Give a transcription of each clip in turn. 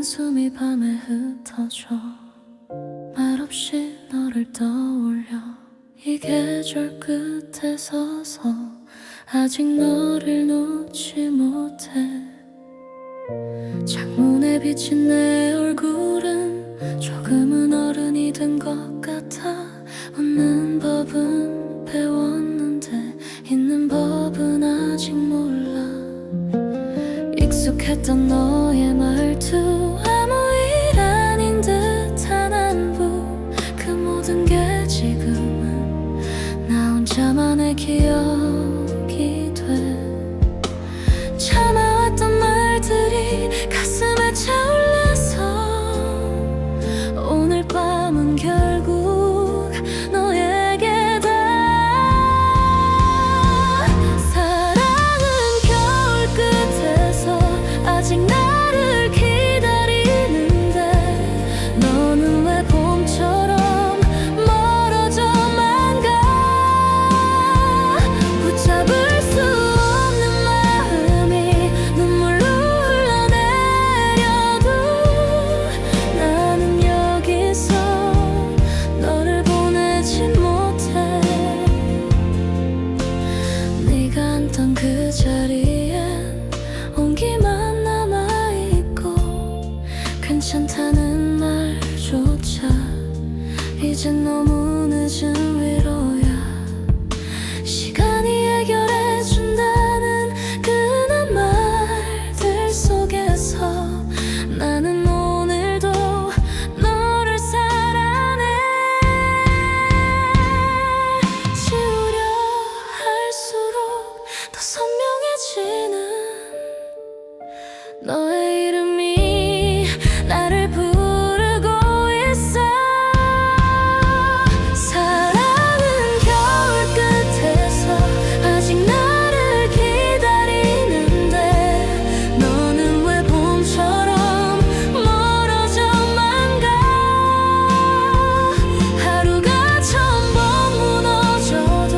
한숨이 밤에 흩어져 말없이 너를 떠올려 이 계절 끝에 서서 아직 너를 놓지 못해. 창문에 비친 내 얼굴은 조금은 어른이 된 것 같아. 웃는 법은 배웠는데 있는 법은 아직 몰라. 익숙했던 너의 말투, 아무 일 아닌 듯한 안부, 그 모든 게 지금은 나 혼자만의 기억이 돼. 참아왔던 말들이 가슴에 차올라서 오늘 밤은 결국 너에게 다. 사랑은 겨울 끝에서 아직 나를 기다리는데 너는 왜 봄처럼 멀어져만 가. 붙잡을 수 없는 마음이 눈물로 흘러내려도 나는 여기서 너를 보내지 못해. 네가 앉던 그 자리엔 온기만 남아있고 괜찮다는 말조차 이젠 너무 늦은 위로야. 시간이 해결해준다는 그런 말들 속에서 나는 오늘도 너를 사랑해. 지우려 할수록 더 선명해지는 너의 이름이 나를 부르고 있어. 사랑은 겨울 끝에서 아직 나를 기다리는데 너는 왜 봄처럼 멀어져만 가. 하루가 전부 무너져도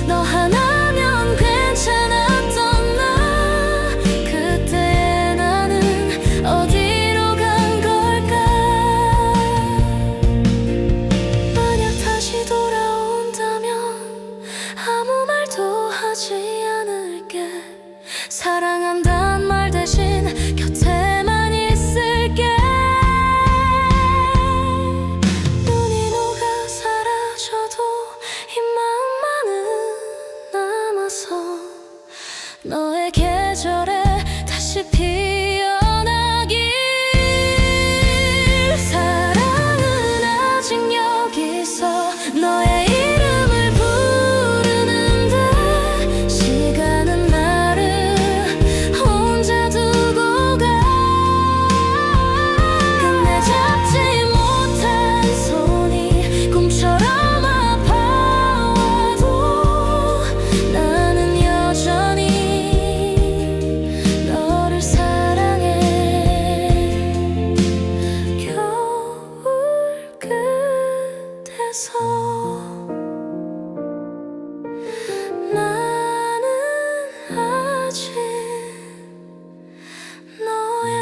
너 하나면 괜찮았던 나. 그때의 나는 어디로 간 걸까. 만약 다시 돌아온다면 아무 말도 하지 않을게. 사랑한단 말 대신 곁에만 있을게. 눈이 녹아 사라져도 이 마음만은 남아서 너의 계절에 다시 피어나길. 사랑은 아직 여기서 너의 이름을 부르는데 시간은 나를 혼자 두고 가. 끝내 잡지 못한 손이 꿈처럼 아파와도 나는 여전히 너를 사랑해. 겨울 끝에서 나는 아직 너야.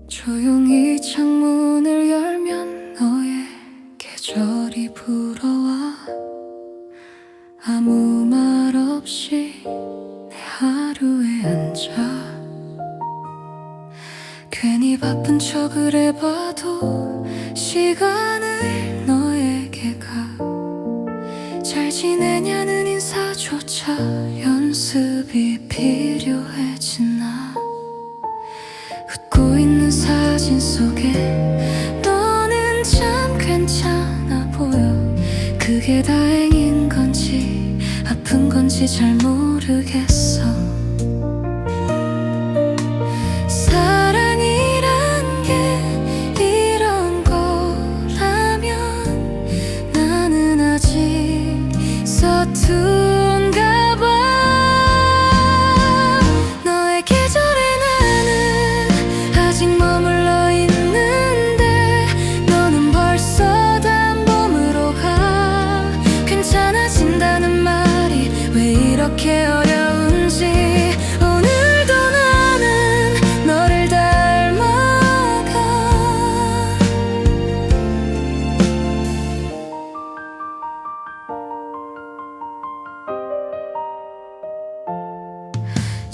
조용히 창문을 열면 너의 계절이 불어와. 아무 말 없이 내 하루에 앉아. 괜히 바쁜 척을 해봐도 시간을 너에게 가. 잘 지내냐는 인사조차 연습이 필요해진 나. 웃고 있는 사진 속에 너는 참 괜찮아 보여. 그게 다행인 건지 아픈 건지 잘 모르겠어. 사랑이란 게 이런 거라면 나는 아직 서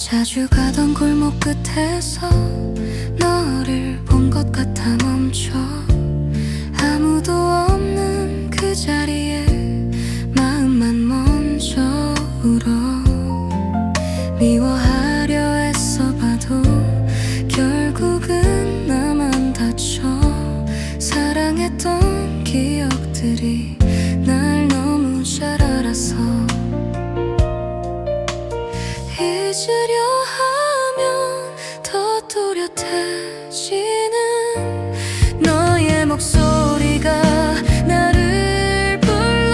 자주 가던 골목 끝에서 너를 본 것 같아 멈춰 아무도 없는 그 자리에 마음만 먼저 울어 미워하려 애써봐도 결국은 나만 다쳐 사랑했던 기억들이 날 너무 잘 알아서 잊으려 하면 더 또렷해지는 너의 목소리가 나를 불러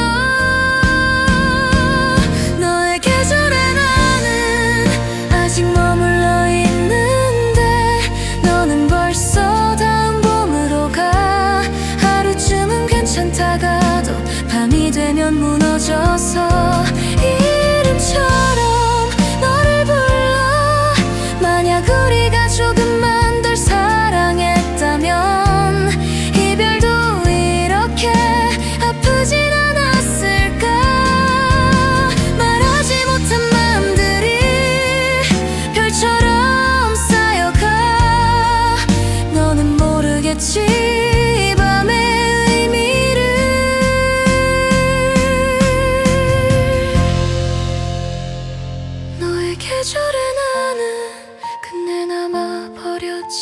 너의 계절에 나는 아직 머물러 있는데 너는 벌써 다음 봄으로 가 하루쯤은 괜찮다가도 밤이 되면 무너져서 이름처럼 우리가 조금만 덜 사랑했다면 이별도 이렇게 아프진 않았을까 말하지 못한 마음들이 별처럼 쌓여가 너는 모르겠지 이 밤의 의미를 너의 계절에 나는 끝내 남아버렸지만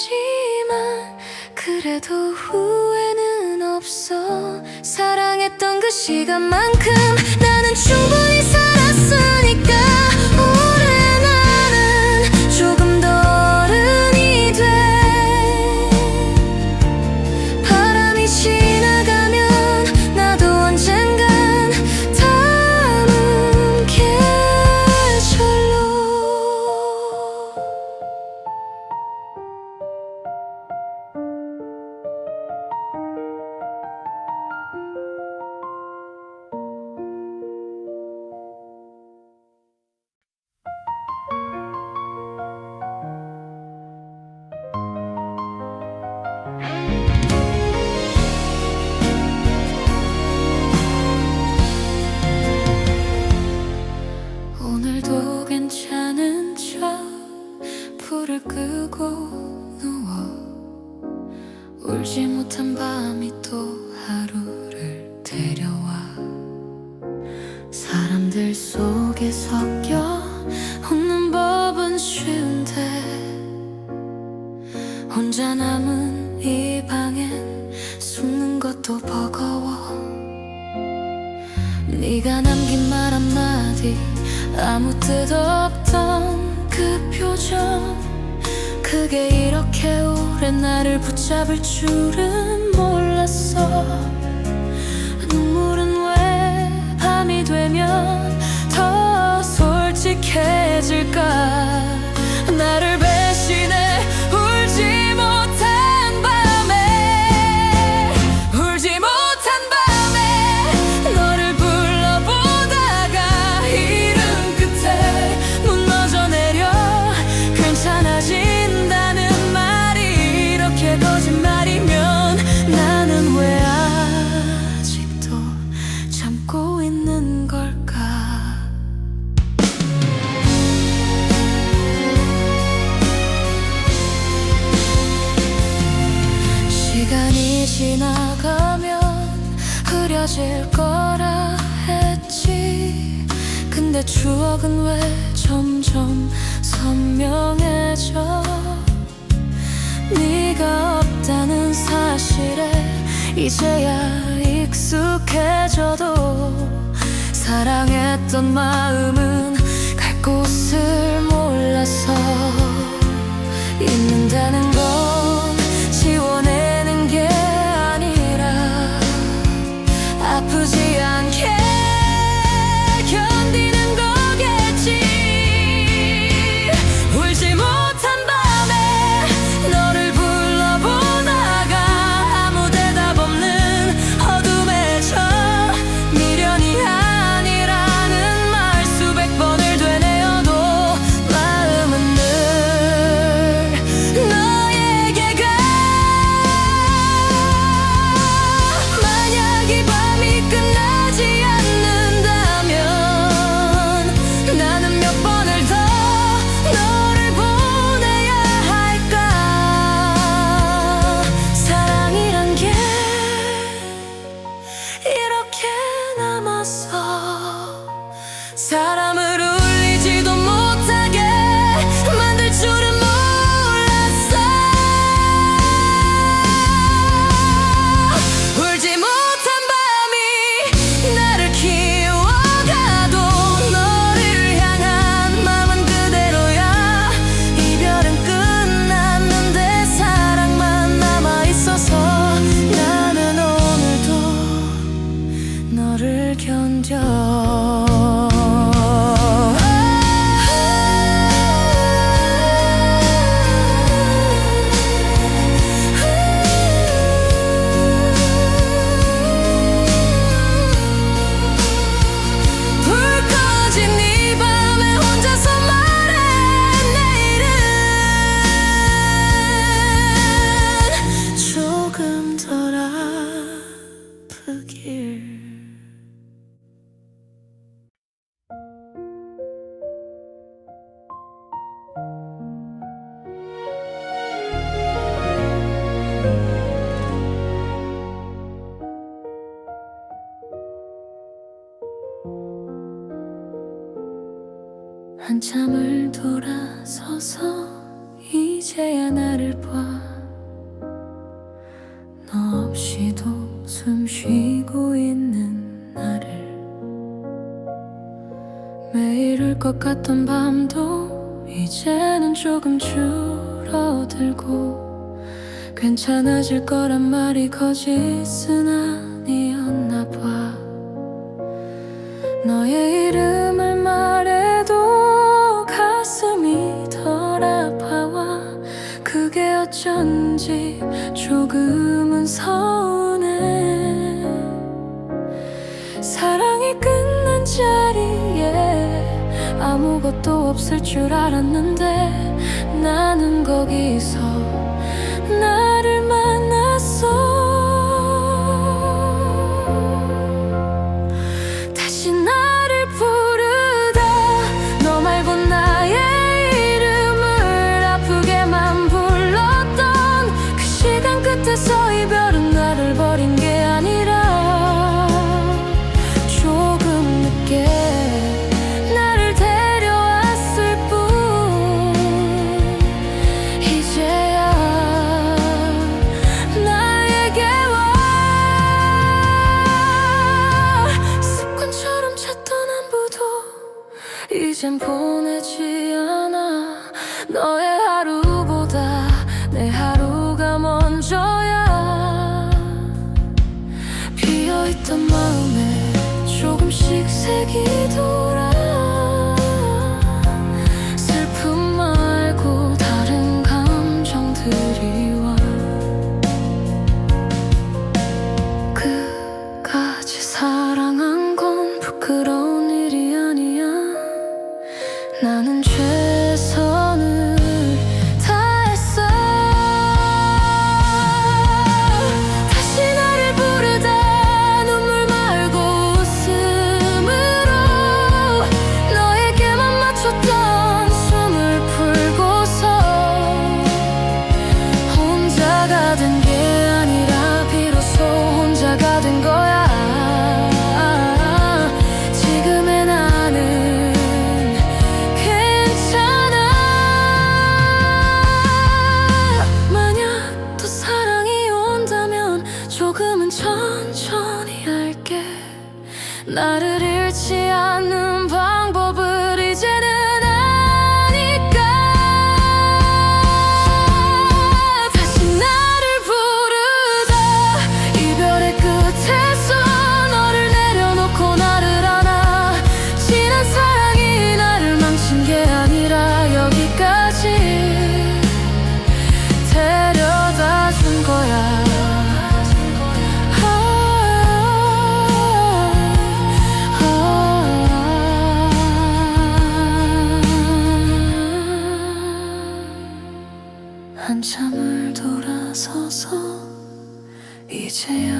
그래도 후회는 없어 사랑했던 그 시간만큼 나는 충분히 살았으니까 올해 나는 조금 더 어른이 돼 바람이 지나가면 나도 언젠간 다음 계절로 오늘도 괜찮은 척 불을 끄고 누워 울지 못한 밤이 또 하루를 데려와 사람들 속에 섞여 웃는 법은 쉬운데 혼자 남은 이 방엔 숨는 것도 버거워 네가 남긴 말 한마디 아무 뜻 없던 그 표정 그게 이렇게 오래 나를 붙잡을 줄은 몰랐어 눈물은 왜 밤이 되면 더 솔직해질까 나를 배신해 울지 못한 밤에 울지 못한 밤에 너를 불러보다가 이른 끝에 무너져 내려 괜찮아진다는 말이 이렇게 거짓말이면 나는 왜 아직도 참고 있는 걸까 시간이 지나가면 흐려질 거라 했지 근데 추억은 왜 점점 선명해져 네가 없다는 사실에 이제야 익숙해져도 사랑했던 마음은 갈 곳을 몰라서 잊는다는 건 지워내는 게 아니라 아프지 않게 견디는 거겠지 울지 못한 밤에 너를 불러보다가 아무 대답 없는 어둠에 져 미련이 아니라는 말 수백 번을 되뇌어도 한참을 돌아서서 이제야 나를 봐. 너 없이도 숨 쉬고 있는 나를. 매일 울 것 같던 밤도 이제는 조금 줄어들고, 괜찮아질 거란 말이 거짓은 아니었나 봐. 너의 이름을 말해도 가슴이 덜 아파와, 그게 어쩐지 조금은 서운해. 사랑이 끝난 자리에 아무것도 없을 줄 알았는데, 나는 거기서 나를 만났어. 다시 나를 부르다 너 말고 나의 이름을 아프게만 불렀던 그 시간 끝에서 이별은 나를 버린 게 아니라 조금 늦게 나를 데려왔을 뿐. 이제야 나에게 와. 습관처럼 찾던 안부도 이젠 보내지 않아. 너의 하루보다 내 하루가 먼저야. 비어있던 마음에 조금씩 색이 돌아. 슬픔 말고 다른 감정들이 와. 끝까지 사랑한 건 부끄러운 일이 아니야. 나는 최선을 다했어. 다시 나를 부르다 눈물 말고 웃음으로 너에게만 맞췄던 숨을 풀고서 혼자가 된 게 아니라 비로소 혼자가 된 거야. 지금의 나는 괜찮아. 만약 또 사랑이 온다면 조금은 천천히 할게. 나를 잃지 않는 방법을 이제는 아니까. 다시 나를 부르다 이별의 끝에서 너를 내려놓고 나를 안아. 지난 사랑이 나를 망친 게 아니라 여기까지 데려다 준 거야. 한참을 돌아서서 이제야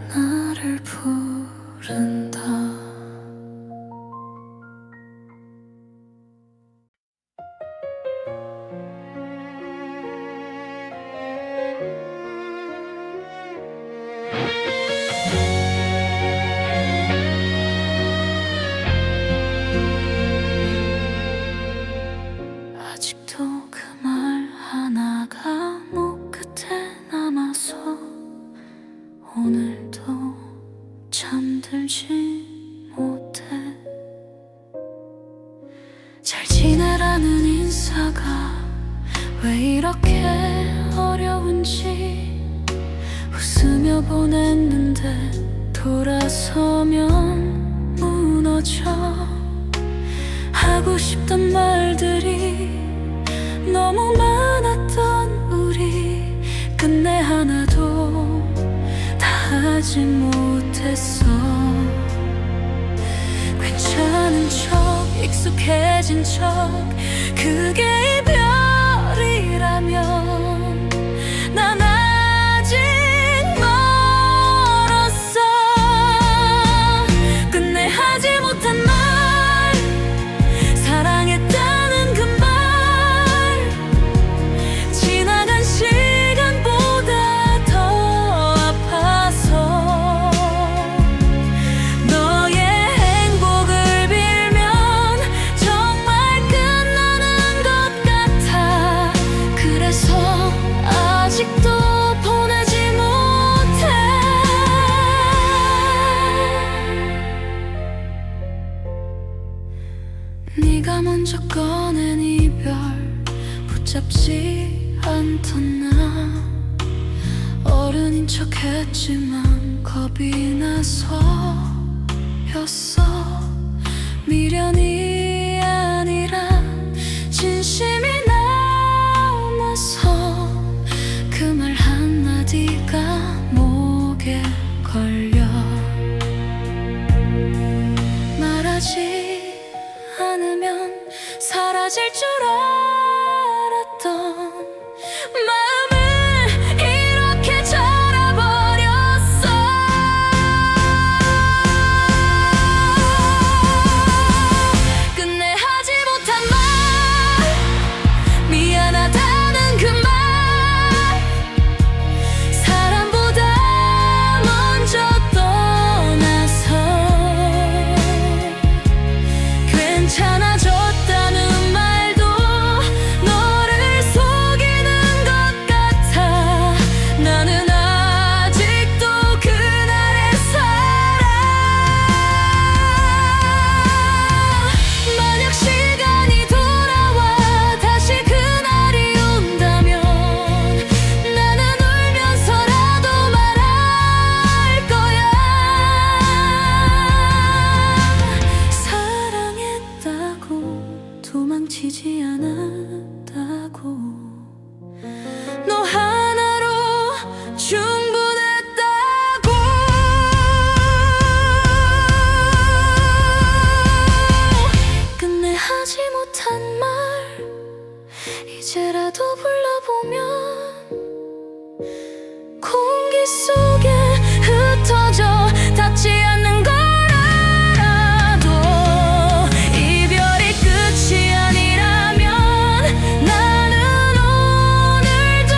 나를 부른다. 아직도 그 말 하나가 목 끝에 남아서 오늘도 잠들지 못해. 잘 지내라는 인사가 왜 이렇게 어려운지 웃으며 보냈는데 돌아서면 무너져. 하고 싶던 말들이 너무 많았던 우리, 끝내 하나도 다 하지 못했어. 괜찮은 척 익숙해진 척 그게 이별이라면 난 아직 멀었어. 끝내 하지 못한 말, 사랑했다는 그 말, 지나간 시간보다 더 아파서 넌 네가 먼저 꺼낸 이별 붙잡지 않던 나 어른인 척했지만 겁이 나서였어. 미련이 아니라 진심이 남아서 그 말 한마디가 목에 걸려. 말하지 않으면 사라질 줄 알았던 마음을 이렇게 절어버렸어. 끝내 하지 못한 말, 미안하다는 그 말, 사람보다 먼저 떠나서 괜찮아졌다는 말도 너를 속이는 것 같아. 나는 아직도 그날의 사랑. 만약 시간이 돌아와 다시 그날이 온다면 나는 울면서라도 말할 거야. 사랑했다고 도망치지 않았다고 너 하나로 충분했다고. 끝내 하지 못한 말 이제라도 불러보면 공기 속에 흩어져 닿지 않는 걸 알아도 이별이 끝이 아니라면 나는 오늘도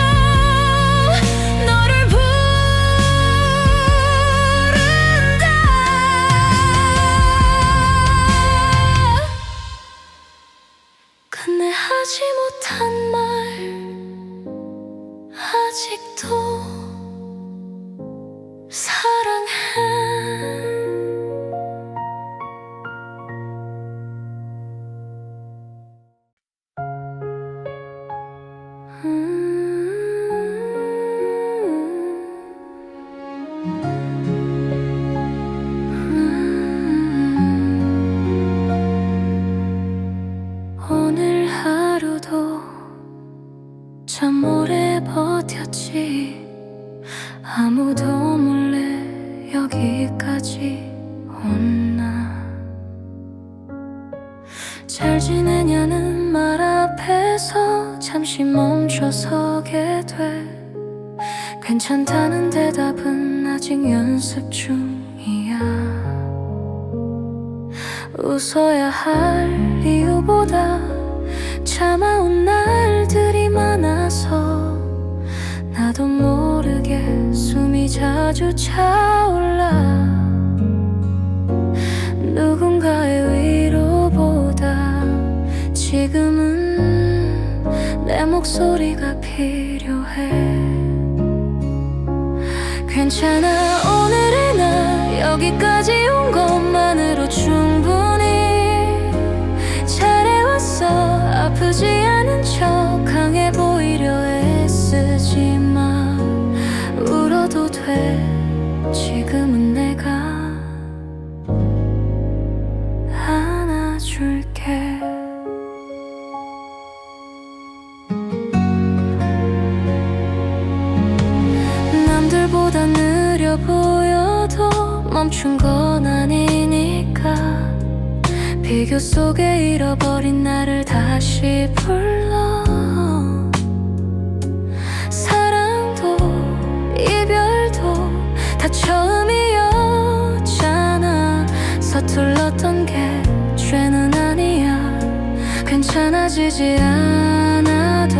너를 부른다. 끝내 하지 못한 말 아직도 사랑해. 오늘 하루도 참 오래 버텼지. 아무도 몰래 여기까지 온 나. 잘 지내냐는 말 앞에서 잠시 멈춰서게 돼. 괜찮다는 대답은 아직 연습 중이야. 웃어야 할 이유보다 참아온 날들이 많아서 나도 모르게 숨이 자주 차올라. 누군가의 위로보다 지금은 내 목소리가 필요해. 괜찮아, 오늘의 나 여기까지 온 것만으로 충분히 잘해왔어. 아프지 않은 척 강해 보이려 애쓰지 마. 울어도 돼. 지금은 내가 안아줄게. 남들보다 느려 보여도 멈춘 건 아니니까. 비교 속에 잃어버린 나를 다시 불러. 사랑도 이별도 다 처음이었잖아. 서툴렀던 게 죄는 아니야. 괜찮아지지 않아도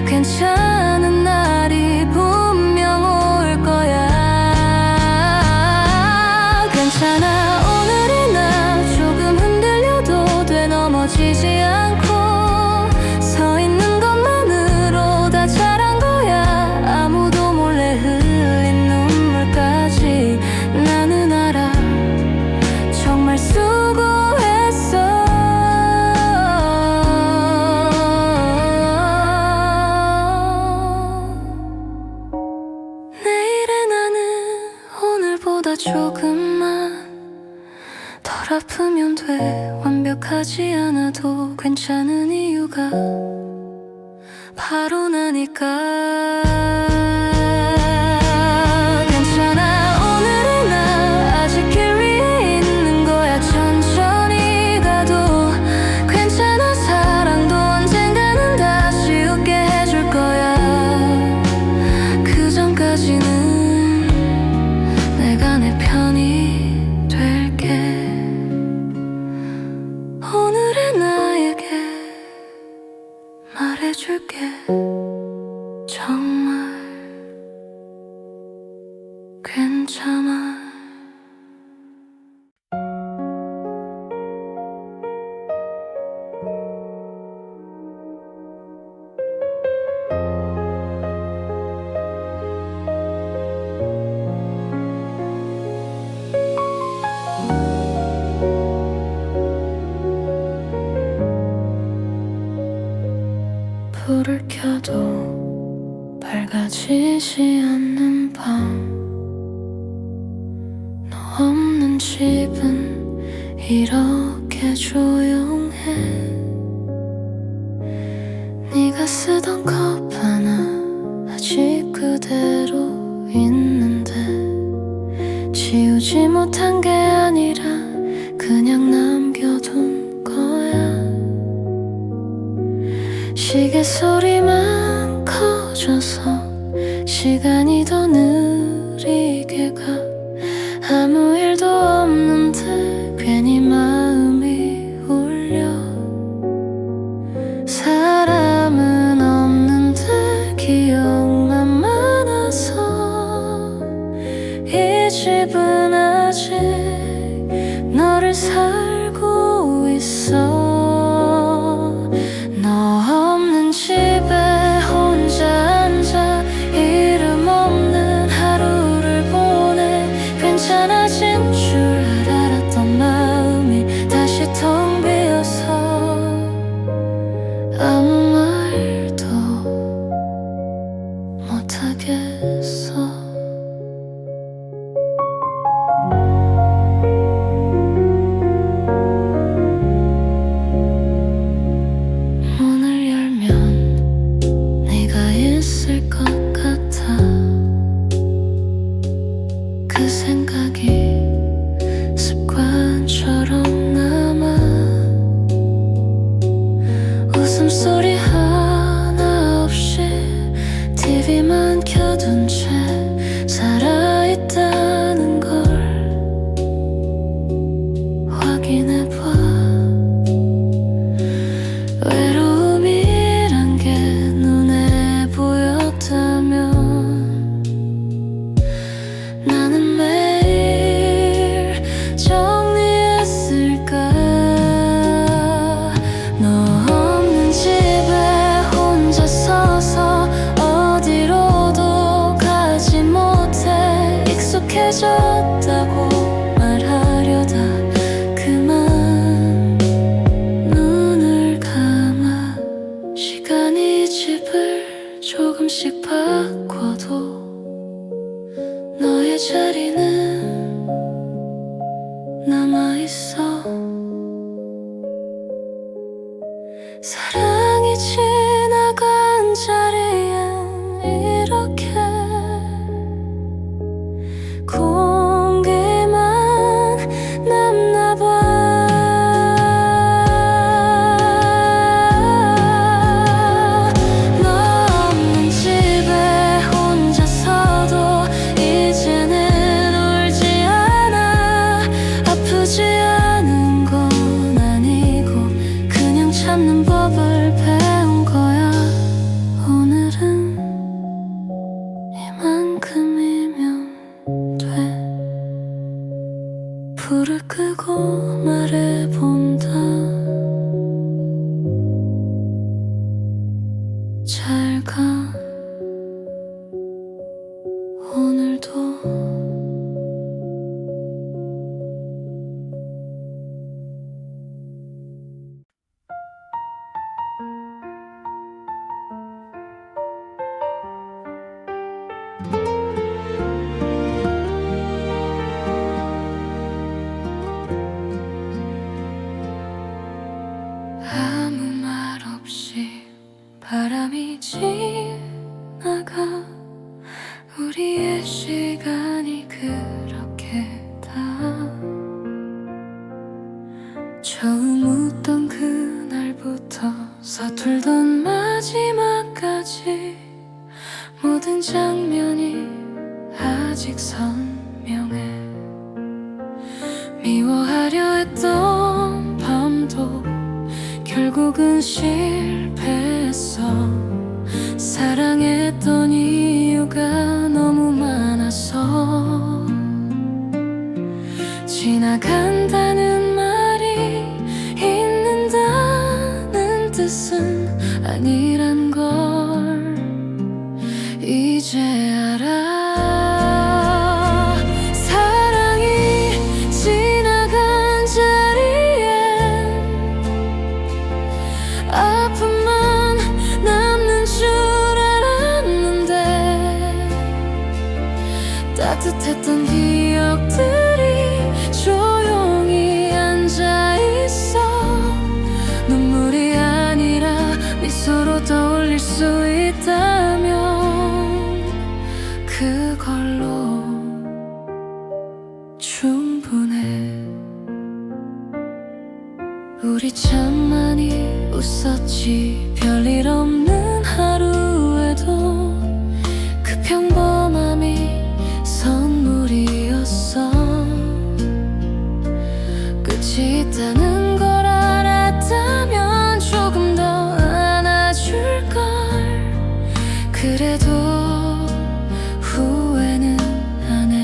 괜찮은 날이 분명 올 거야. 괜찮아, 오늘의 나 조금 흔들려도 돼. 넘어지지 않고 서 있는 것만으로 다 잘한 거야. 아무도 몰래 흘린 눈물까지 나는 알아. 정말 수고했어. 덜 아프면 돼. 완벽하지 않아도 괜찮은 이유가 바로 나니까. 괜찮아, 오늘의 나 아직 길 위에 있는 거야. 천천히 가도 괜찮아. 사랑도 언젠가는 다시 웃게 해줄 거야. 그 전까지는 내가 내 편이 될게. 오늘의 나에게 말해줄게. 정말 괜찮아. 불을 켜도 밝아지지 않는 밤. 너 없는 집은 이렇게 조용해. 네가 쓰던 컵 하나 아직 그대로 있는데, 지우지 못한 게 아니라 그냥 남겨둔 거야. 시계 소리만 커져서 시간이 더 느리게 가. 아무 일도 없는데 괜히 마음이 울려. 사람은 없는데 기억만 많아서 이 집은 아직 너를 살고 있어. 너 없는 집에 혼자 앉아 이름 없는 하루를 보내. 괜찮아진 줄 알았던 마음이 다시 텅 비어서 아무 말도 못하겠어. 있을 것 같아. 그 생각이 습관처럼 남아. 웃음소리 하나 없이 TV만 켜둔 채 살아있다는 걸 확인해봐. 외로움이란 게 눈에 보였다면 나는 매일 정리했을까. 너 없는 집에 혼자 서서 어디로도 가지 못해. 익숙해졌다고 말하려다 그만 눈을 감아. 시간이 집을 조금씩 바꿔도 너의 자리는 남아있어. 사랑이 지나간 자리엔 이렇게 공기만 남나봐. 너 없는 집에 혼자서도 이제는 울지 않아. 아프지 않은 건 아니고 그냥 참는 법을 배운 거야. 오늘은 이만큼이면 돼. 불을 끄고 말해본다. 잘 가. 오늘도 처음 웃던 그날부터 서툴던 마지막까지 모든 장면이 아직 선명해. 미워하려 했던 밤도 결국은 실패했어. 사랑했던 이유가 너무 많아서. 지나간다는 말이 있는다는 뜻은 아니란 걸 이제 알아. 사랑이 지나간 자리엔 아픔만 남는 줄 알았는데 따뜻했던 기억들이 조용히 앉아있어. 눈물이 아니라 미소로 떠올릴 수 있다면 그걸로 충분해. 우리 참 많이 웃었지. 별일 없는 하루에도 그 평범함이 선물이었어. 끝이 있다는 걸 알았다면 조금 더 안아줄걸. 그래도 후회는 안 해.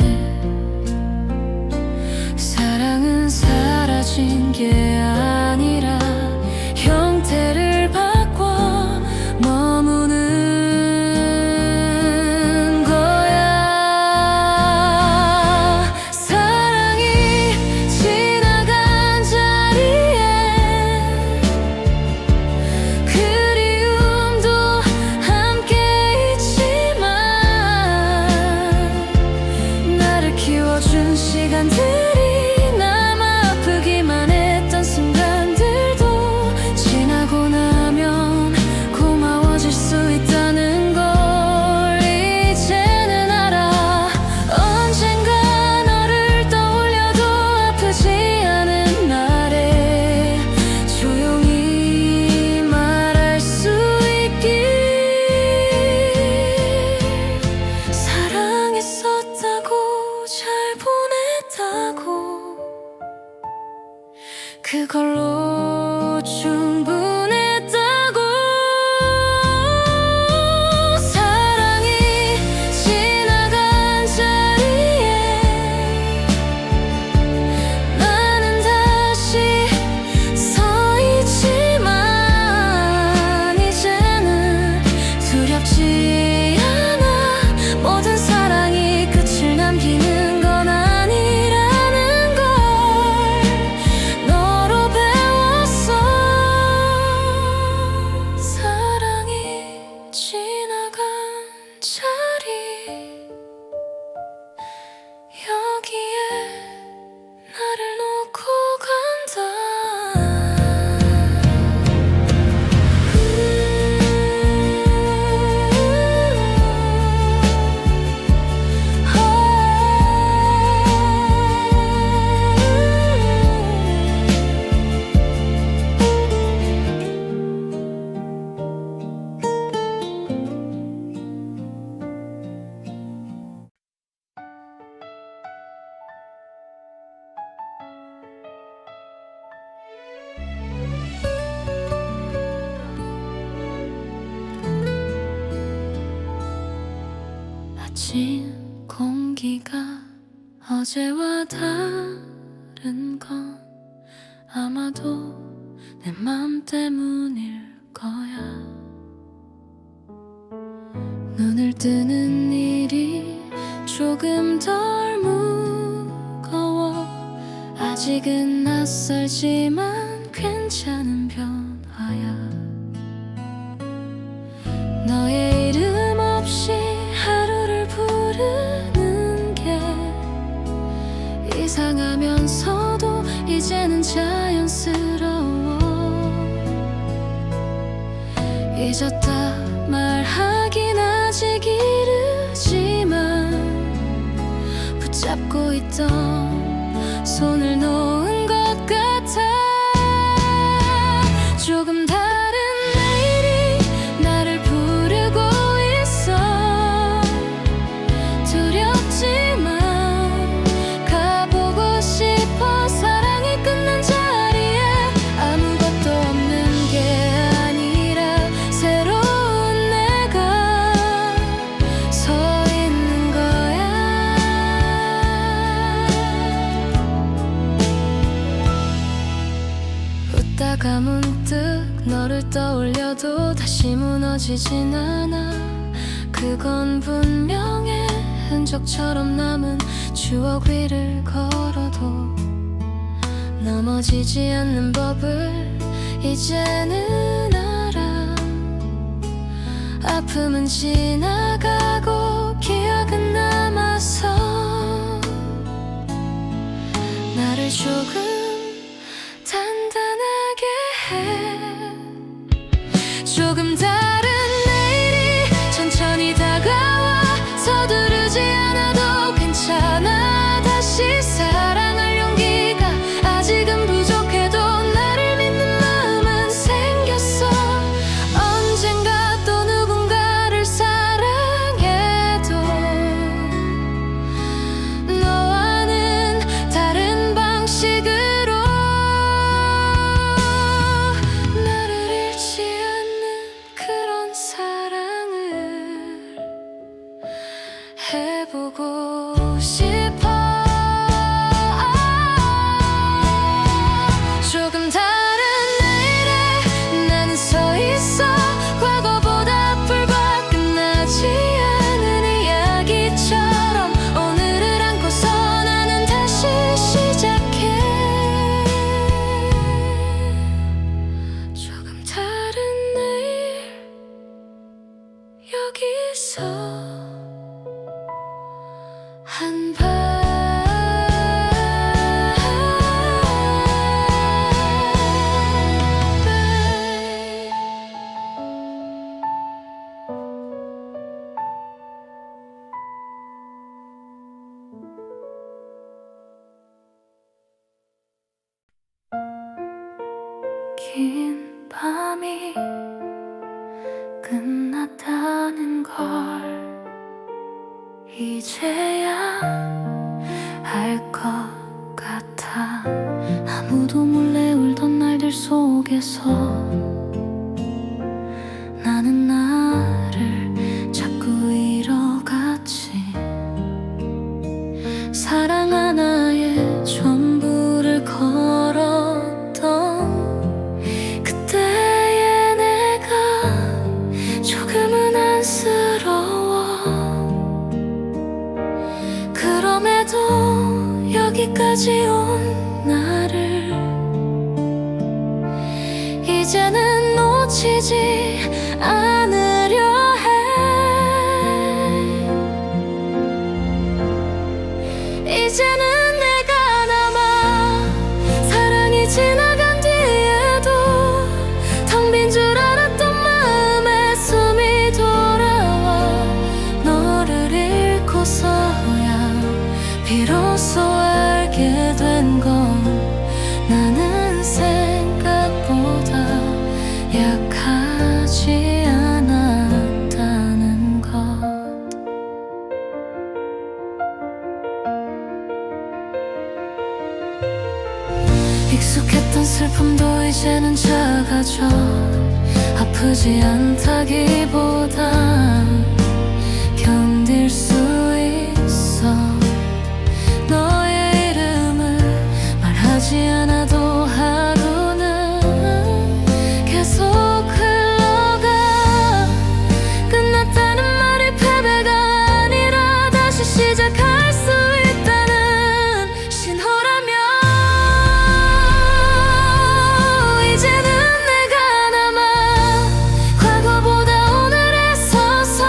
사랑은 사라진 게 아니라 형태를 바꿔 머무는 거야. 사랑이 지나간 자리에 그리움도 함께 있지만 나를 키워준 시간들이 남아 아프기만 했던 순간들도 지나고 나면 고마워질 수 있다는 걸 이제는 알아. 언젠가 너를 떠올려도 아프지 않은 날에 조용히 말할 수 있길. 사랑했었다고 잘 보냈다고 그걸로 충분했다고. 사랑이 지나간 자리에 나는 다시 서 있지만 이제는 두렵지 않아. 모든 사랑이 끝을 남기는 건 아니라는 걸 너로 배웠어. 사랑이 지나간 자리 여기에 나를 놓고 간다. 아침 공기가 어제와 다른 건 아마도 내 맘 때문일 거야. 눈을 뜨는 일이 조금 덜 무거워. 아직은 낯설지만 괜찮은 변화야. 너의 이름 없이 하루를 부르는 게 이상하면서도 이제는 자연스러워. 잊었다 말하긴 아직 이르지만 붙잡고 있던 손을 놓은 것 같아. 있다가 문득 너를 떠올려도 다시 무너지진 않아. 그건 분명해 흔적처럼 남은 추억 위를 걸어도 넘어지지 않는 법을 이제는 알아. 아픔은 지나가고 기억은 남아서 나를 조금 단단하게 해. 조금 다른 내일이 천천히 다가와. 서두르지 않아도 괜찮아. 다시 사랑할 용기가 아직은 부족해도 나를 믿는 마음은 생겼어. 언젠가 또 누군가를 사랑해도 너와는 다른 방식으로 나를 잃지 않는 그런 사랑을 해보고 싶어. 조금 다른 내일에 나는 서 있어. 과거보다 불과 끝나지 않은 이야기처럼 오늘을 안고서 나는 다시 시작해. 조금 다른 내일 여기서 한 발. 긴 밤이 끝났다는 걸 이제야 알 것 같아. 아무도 몰래 울던 날들 속에서 나는 나를 자꾸 잃어갔지. 사랑 하나에 전부를 걸었던 그때의 내가 조금은 안쓰러워. 그럼에도 여기까지 온 나를 이제는 놓치지 않으려 해. 이제는 내가 남아. 사랑이 지나간 뒤에도 텅 빈 줄 알았던 마음에 숨이 돌아와. 너를 잃고서야 비로소 알게 된 건 나는 생각보다 약하지 않았다는 것. 익숙했던 슬픔도 이제는 작아져. 아프지 않다기보다 견딜 수 있어. 너의 이름을 말하지 않아도 하루는 계속 흘러가. 끝났다는 말이 패배가 아니라 다시 시작할 수 있다는 신호라며. 이제는 내가 남아. 과거보다 오늘에 서서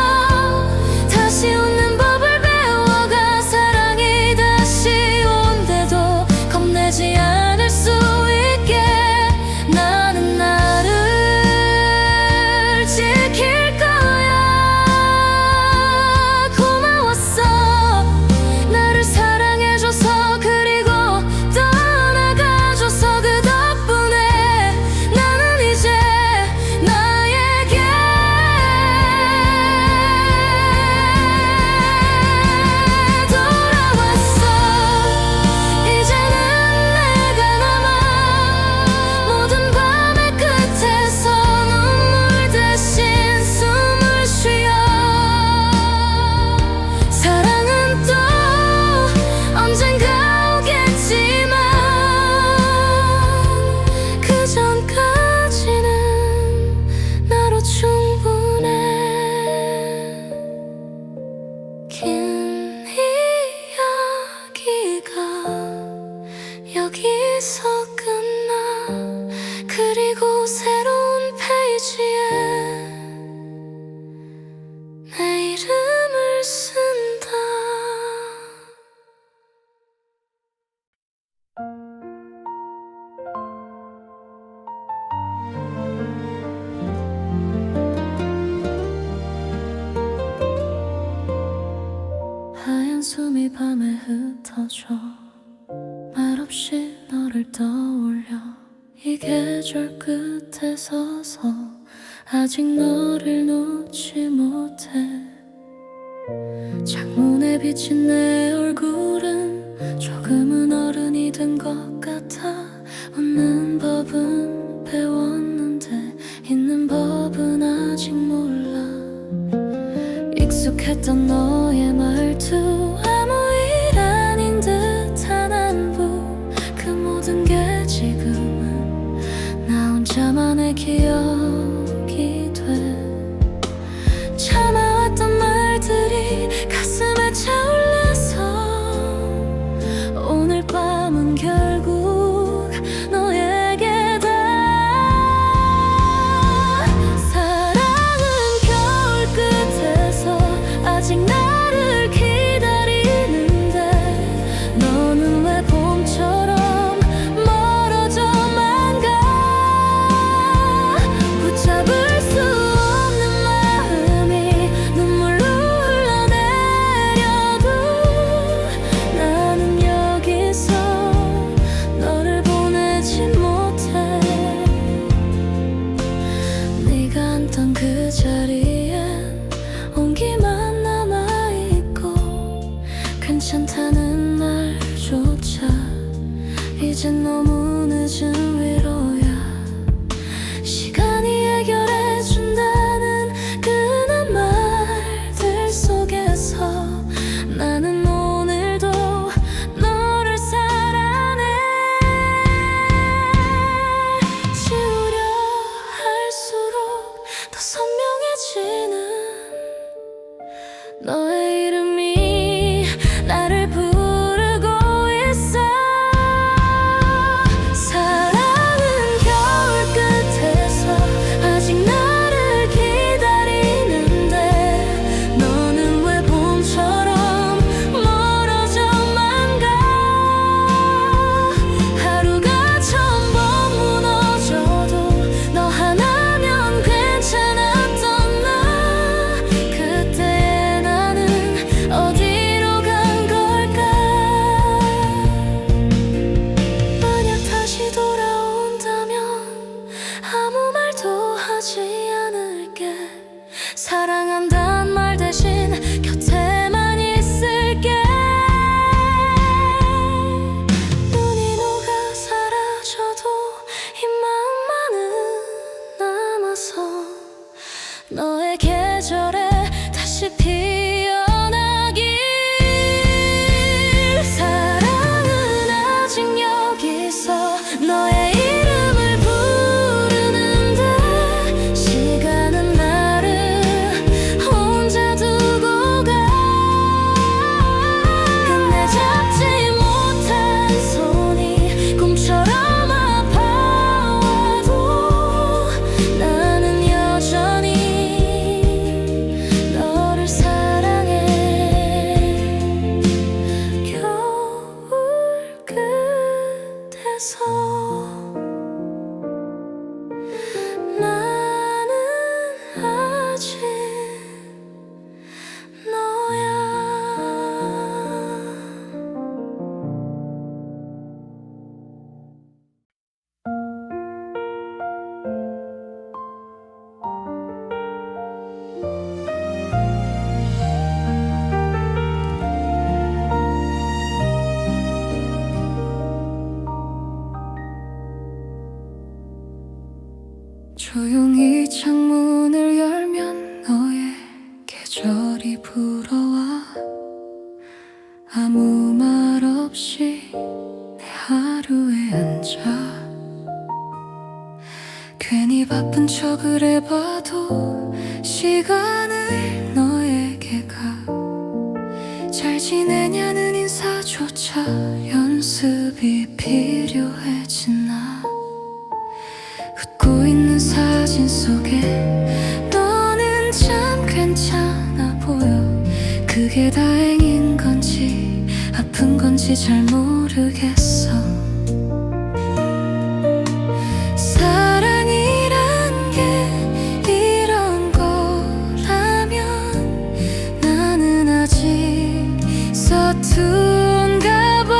너를 떠올려 이 계절 끝에 서서 아직 너를 놓지 못해. 창문에 비친 내 얼굴은 조금은 어른이 된 것 같아. 웃는 법은 배웠는데 있는 법은 아직 몰라. 익숙했던 너의 말투, 아무 일 아닌 듯한 안부, 그 모든 게 지금은 나 혼자만의 기억이 돼. 참아왔던 말들이 가슴에 차올라서 오늘 밤은 결국 너에게다. 사랑은 겨울 끝에서 아직 나를 기다리는데 너는 왜 봄처럼 멀어져만 가. 붙잡을 수 없는 마음이 눈물로 흘러내려도 나는 여기서 너를 보내지 못해. 네가 앉던 그 자리엔 온기만 남아있고 괜찮다는 말조차 이젠 너무 늦은 위로야. 시간이 해결해준다는 그런 말들 속에서 나는 오늘도 너를 사랑해. 지우려 할수록 더 선명해지는 너의 이름이 나를 부르고 있어. 사랑은 겨울 끝에서 아직 나를 기다리는데 너는 왜 봄처럼 멀어져만 가. 하루가 전부 무너져도 너 하나면 괜찮았던 나. 그때의 나는 어디로 간 걸까. 만약 다시 돌아온다면 아무 말도 하지 않을게. 사랑한단 말 대신 곁에만 있을게. 눈이 녹아 사라져도 이 마음만은 남아서 너의 계절에 다시 피어나길. 사랑은 아직 여기서 너의 이름을 부르는데 시간은 나를 혼자 두고 가. 끝내 잡지 못한 손이 꿈처럼 아파와도 나는 여전히 너를 사랑해. 겨울 끝에서 나는 아직 너야. 조용히 창문을 열면 너의 계절이 불어와. 아무 말 없이 내 하루에 앉아. 괜히 바쁜 척을 해봐도 시간을 너에게 가. 잘 지내냐는 인사조차 연습이 필요해진 나. 웃고 있는 사진 속에 너는 참 괜찮아 보여. 그게 다행인 건지 아픈 건지 잘 모르겠어. 사랑이란 게 이런 거라면 나는 아직 서툰가 봐.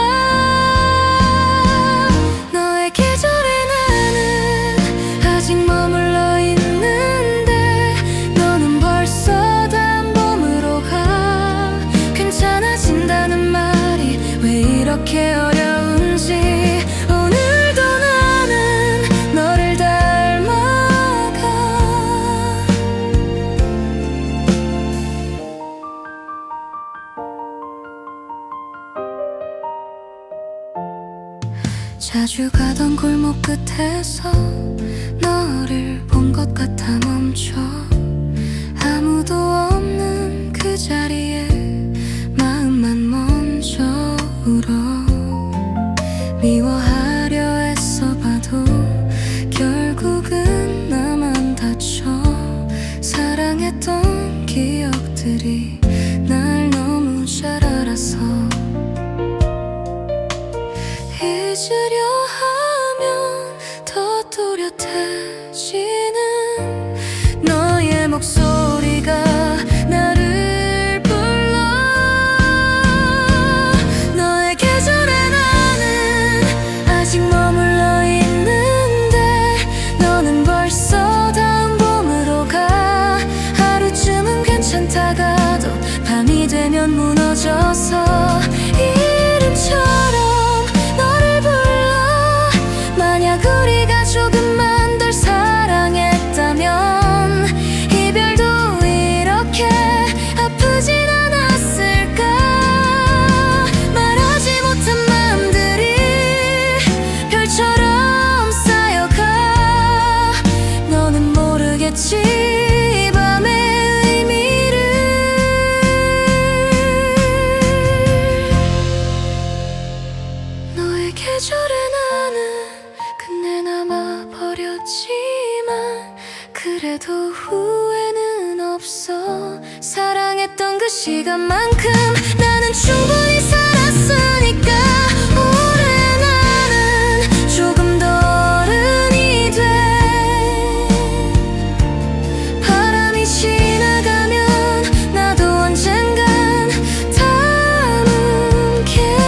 골목 끝에서 너를 본 것 같아 멈춰. 아무도 없는 그 자리에 마음만 먼저 울어. 미워하려 애써 봐도 결국은 나만 다쳐. 사랑했던 기억들이 날 너무 잘 알아서 잊으려 하면 더 또렷해지는 너의 목소리가 나를 불러. 너의 계절에 나는 아직 머물러 있는데 너는 벌써 다음 봄으로 가. 하루쯤은 괜찮다가도 밤이 되면 무너져서 이름처럼 만약 우리가 조금만 덜 사랑했다면 이별도 이렇게 아프진 않았을까. 말하지 못한 맘들이 별처럼 쌓여가. 너는 모르겠지 밤의 의미를. 너의 계절에 나는 끝내 남아버렸지만 그래도 후회는 없어. 사랑했던 그 시간만큼 나는 충분히 살았으니까. 올해 나는 조금 더 어른이 돼. 바람이 지나가면 나도 언젠간 다음 계절로.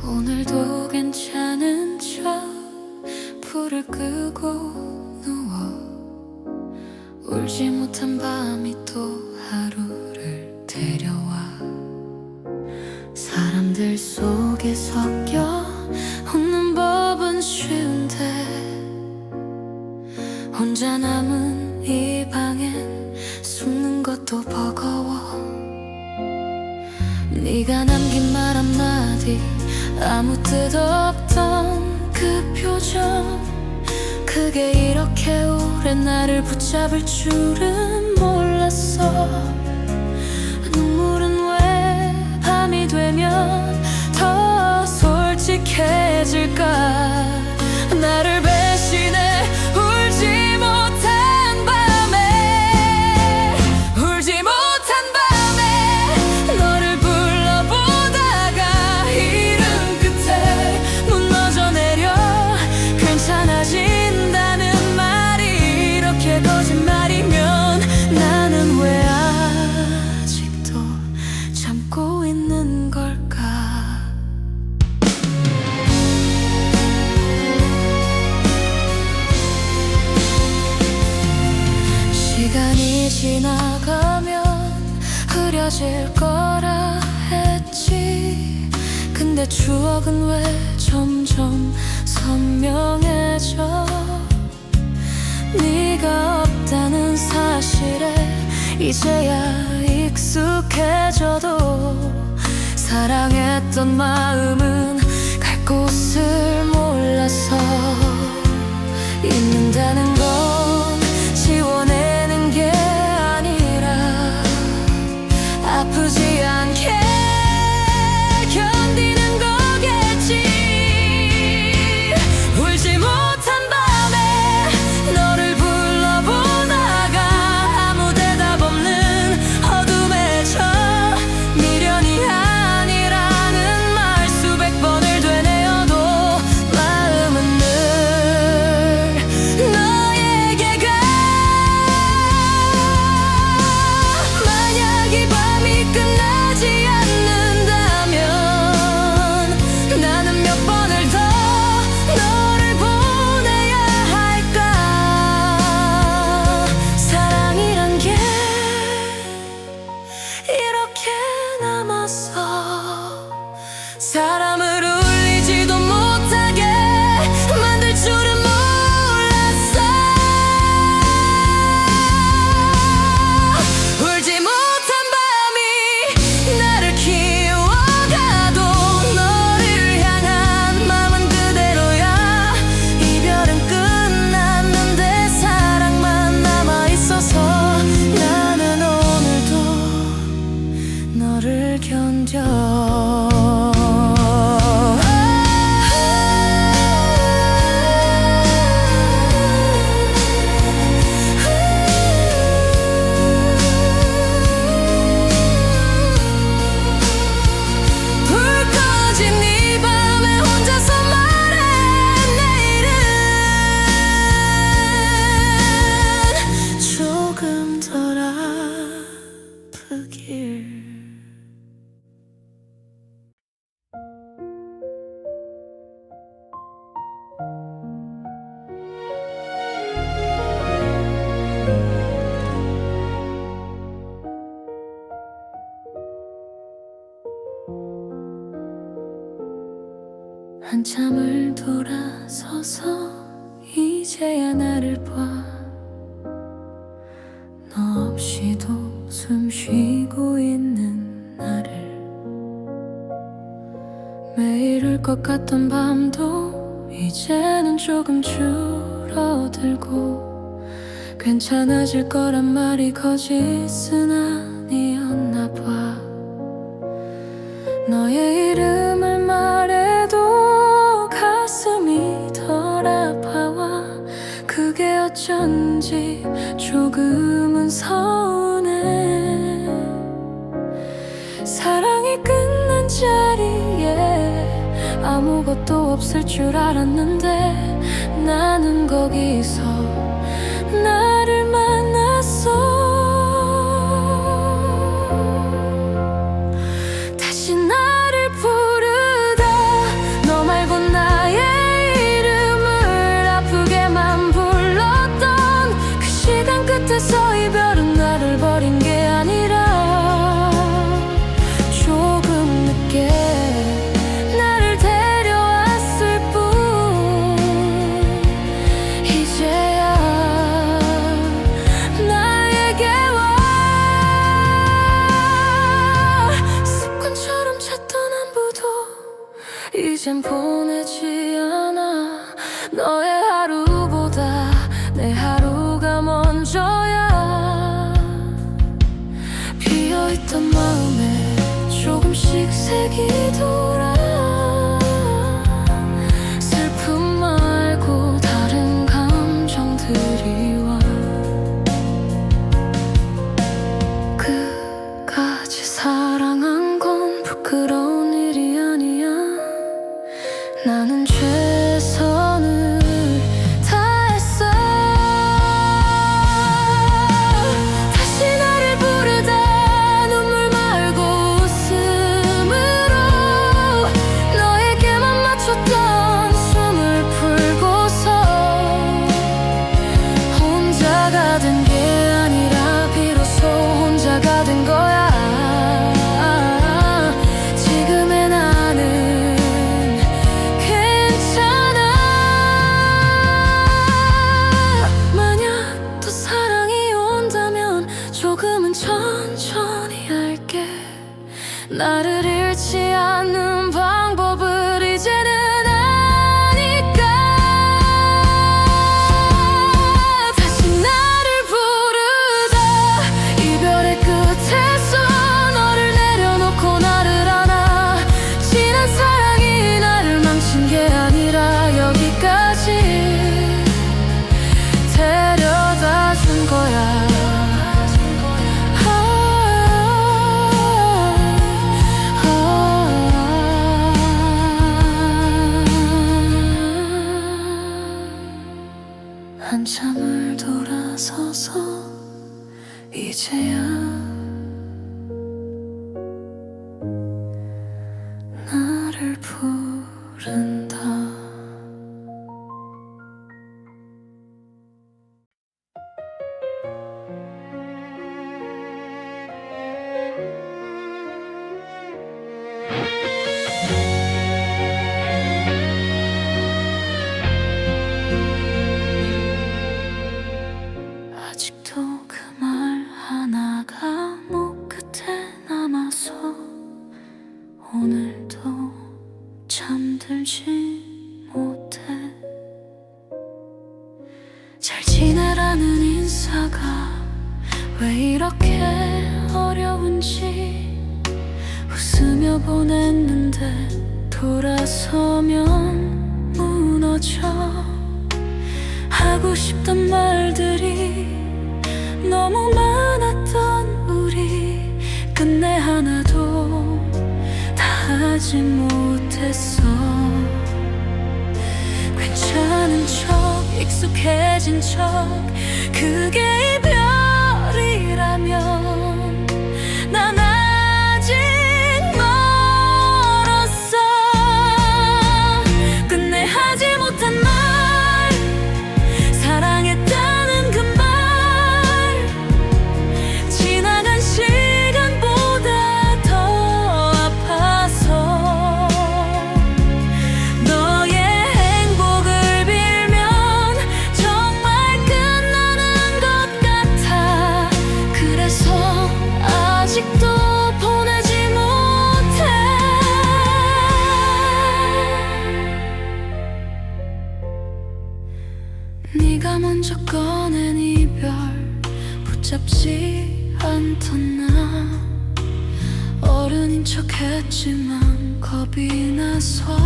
오늘도 괜찮은 척 불을 끄고 누워. 울지 못한 밤이 또 하루를 데려와. 사람들 속에 섞여 웃는 법은 쉬운데 혼자 남은 이 방엔 숨는 것도 버거워. 네가 남긴 말 한마디 아무 뜻 없던 그 표정, 그게 이렇게 오래 나를 붙잡을 줄은 몰랐어. 눈물은 왜 밤이 되면 더 솔직해질까. 나를 배신해 울지 못한 밤에, 울지 못한 밤에 너를 불러보다가 이름 끝에 무너져 내려. 괜찮아진다는 말이 이렇게 거짓말이면 나는 왜 아직도 참고 있는 걸까. 시간이 지나가면 흐려질 거라 했지. 근데 추억은 왜 점점 선명해져. 네가 없다는 사실에 이제야 익숙해져도 사랑했던 마음은 갈 곳을 몰라서. 잊는다는 건 지워내는 게 아니라 아프지 않게 견디는 거겠지. 울지 못한 밤에 너를 불러보다가 아무 대답 없는 어둠에 져. 미련이 아니라는 말 수백 번을 되뇌어도 마음은 늘 이제야 나를 봐. 너 없이도 숨 쉬고 있는 나를. 매일 울 것 같던 밤도 이제는 조금 줄어들고, 괜찮아질 거란 말이 거짓은 아니었나 봐. 너의 이름을 말해도 가슴이 덜 아파와, 그게 어쩐지 조금은 서운해. 사랑이 끝난 자리에 아무것도 없을 줄 알았는데, 나는 거기서 나를 만났어. 다시 나를 부르다 너 말고 나의 이름을 아프게만 불렀던 그 시간 끝에서 이별은 나를 버린 게 아니라 조금 늦게 나를 데려왔을 뿐. 이제야 나에게 와. 습관처럼 찾던 안부도 이젠 보내지 않아. 너의 하루보다 내 하루가 먼저야. 비어있던 마음에 조금씩 색이 돌아. 슬픔 말고 다른 감정들이 와. 끝까지 사랑한 건 부끄러운 일이 아니야. 나는 최선을 다했어. 다시 나를 부르다 눈물 말고 웃음으로 너에게만 맞췄던 숨을 풀고서 혼자가 된 게 아니라 비로소 혼자가 된 거야. 지금의 나는 괜찮아. 만약 또 사랑이 온다면 조금은 천천히 할게. 나를 잃지 않는 방법을 이제는 아니까. 다시 나를 부르다 이별의 끝에서 너를 내려놓고 나를 안아. 지난 사랑이 나를 망친 게 아니라 여기까지 데려다 준 거야. 한참을 돌아서서 이제야 나를 부른다. 아직도 그 말 하나가 목 끝에 남아서 오늘도 잠들지 못해. 잘 지내라는 인사가 왜 이렇게 어려운지 웃으며 보냈는데 돌아서면 무너져. 하고 싶던 말들이 너무 많았던 우리, 끝내 하나도 다 하지 못했어. 괜찮은 척 익숙해진 척 그게 이별이라면 난 아직 멀었어. 끝내 하지 못한 말, 사랑했다는 그 말, 지나간 시간보다 더 아파서 너의 행복을 빌 네가 먼저 꺼낸 이별 붙잡지 않던 나 어른인 척했지만 겁이 나서였어.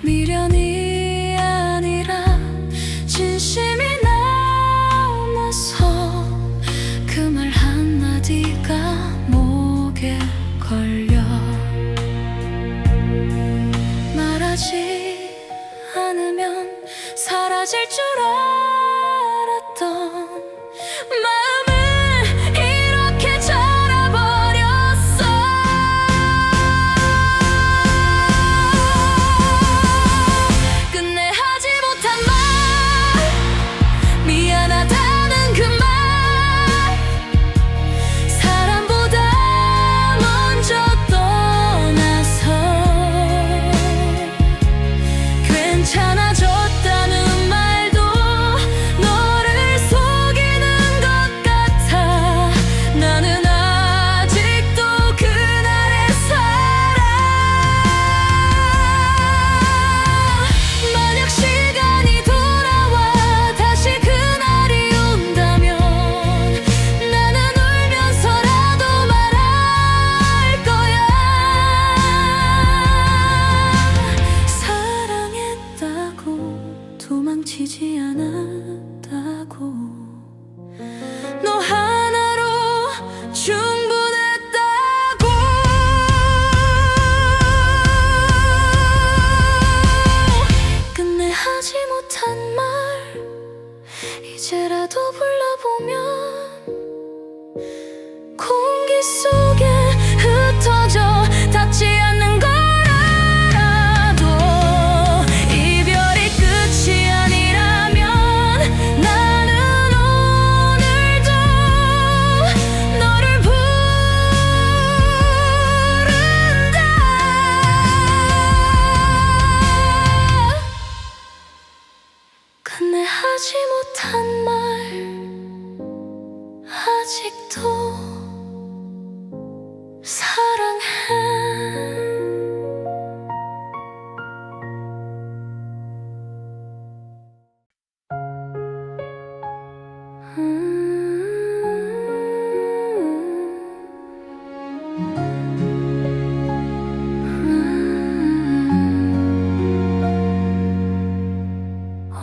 미련이 아니라 진심이 남아서 그 말 한마디가 목에 걸려. 말하지 않으면 사라질 줄 알았던 마음을 이렇게 잘라버렸어. 끝내 하지 못한 말, 미안하다는 그 말, 사람보다 먼저 떠나서 괜찮아졌다는 말도 너를 속이는 것 같아. 나는 아직도 그날의 사랑. 만약 시간이 돌아와 다시 그날이 온다면 나는 울면서라도 말할 거야. 사랑했다고 도망치지 않았다고 너 하나로 충분했다고. 끝내 하지 못한 말 이제라도 불러보면 공기 속에 흩어져 닿지 않는 걸 알아도 이별이 끝이 아니라면 나는 오늘도 너를 부른다. 끝내 하지 못한 말 아직도 사랑해.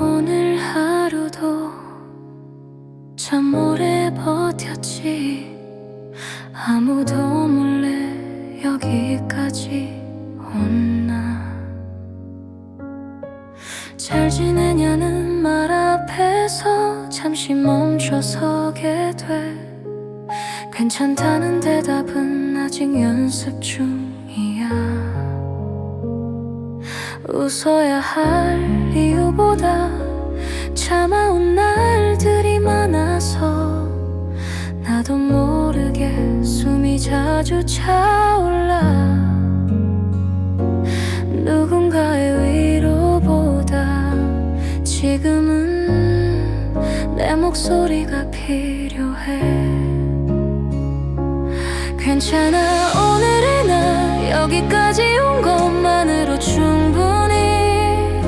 오늘 하루도 참 오래 버텼지. 아무도 몰래 여기까지 온나. 잘 지내냐는 말 앞에서 잠시 멈춰서게 돼. 괜찮다는 대답은 아직 연습 중이야. 웃어야 할 이유보다 참아온 날들이 많아서 나도 모르게 숨이 자주 차올라. 누군가의 위로보다 지금은 내 목소리가 필요해. 괜찮아, 오늘의 나 여기까지 온 것만으로 충분히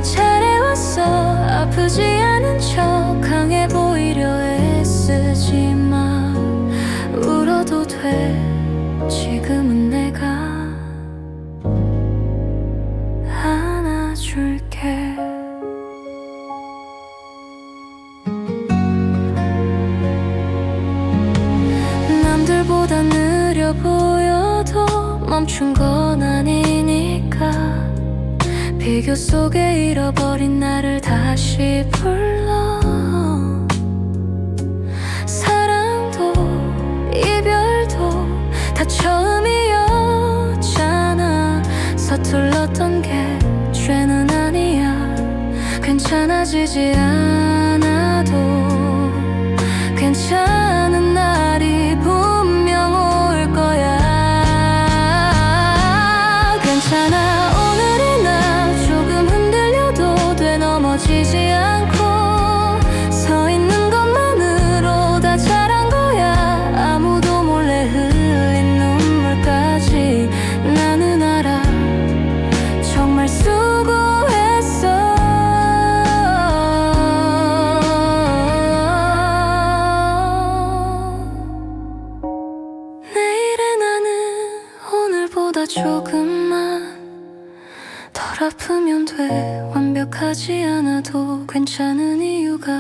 잘해왔어. 아프지 않은 척 강해 보이려 애쓰지마. 울어도 돼, 지금은 내가 안아줄게. 남들보다 느려 보여도 멈춘 건 아니니까. 비교 속에 잃어버린 나를 다시 불러. 사랑도 이별도 다 처음이었잖아. 서툴렀던 게 죄는 아니야. 괜찮아지지 않아도 괜찮은 날이 분명 올 거야. 괜찮아, 오늘의 나 조금 흔들려도 돼. 넘어지지 않고 서 있는 것만으로 다 잘한 거야. 아무도 몰래 흘린 눈물까지 나는 알아. 정말 수고했어. 완벽하지 않아도 괜찮은 이유가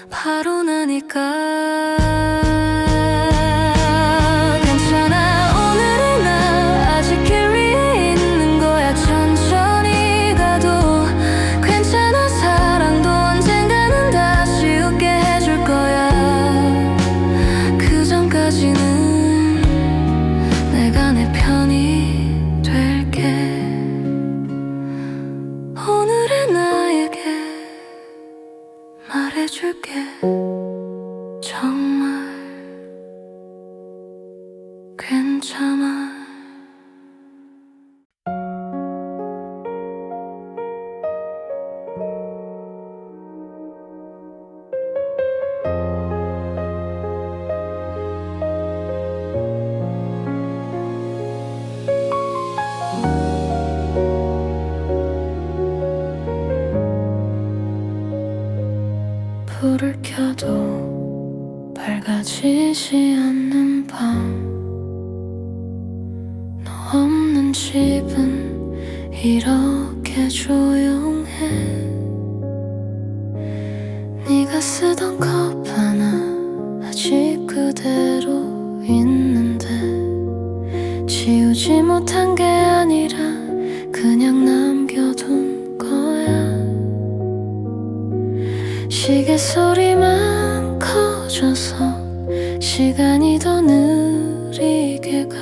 바로 나니까. 괜찮아, 오늘의 나 아직 길 위에 있는 거야. 천천히 가도 괜찮아. 사랑도 언젠가는 다시 웃게 해줄 거야. 그 전까지는 내가 내 편이 될게. 오늘의 나에게 말해줄게. 정말 괜찮아. 불을 켜도 밝아지지 않는 밤, 너 없는 집은 이렇게 조용해. 네가 쓰던 컵 하나 아직 그대로 있는데, 지우지 못한 게 아니라 그냥 남겨둔 거야. 시계 소리만 커져서 시간이 더 느리게 가.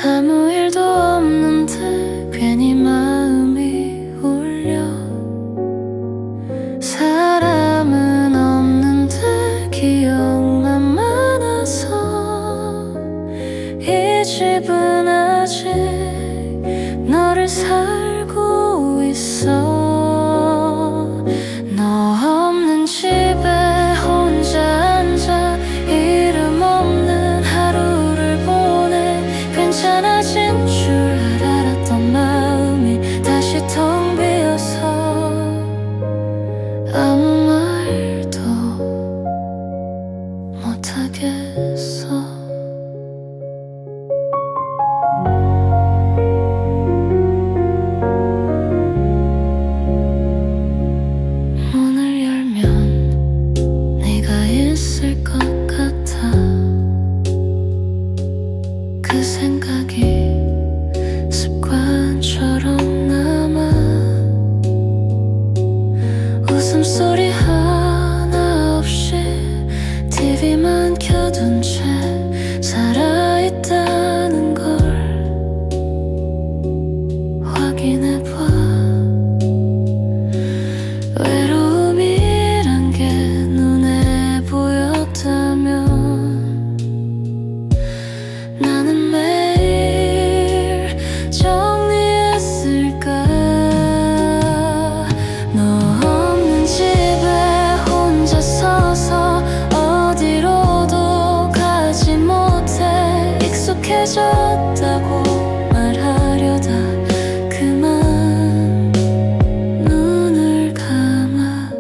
아무 일도 없는데 괜히 마음이 울려. 사람은 없는데 기억만 많아서 이 집은 아직 너를 살고 있어. 집에 혼자 앉아 이름 없는 하루를 보내. 괜찮아진 줄 알았던 마음이 다시 텅 비어서 아무 말도 못하겠어. 있을 것 같아. 그 생각이 습관처럼 남아. 웃음소리 하나 없이 TV만 켜둔 채 살아있다는 걸 확인해봐. 외로움이란 게 눈에 보였다면 나는 매일 정리했을까. 너 없는 집에 혼자 서서 어디로도 가지 못해. 익숙해졌다고 말하려다 그만 눈을 감아.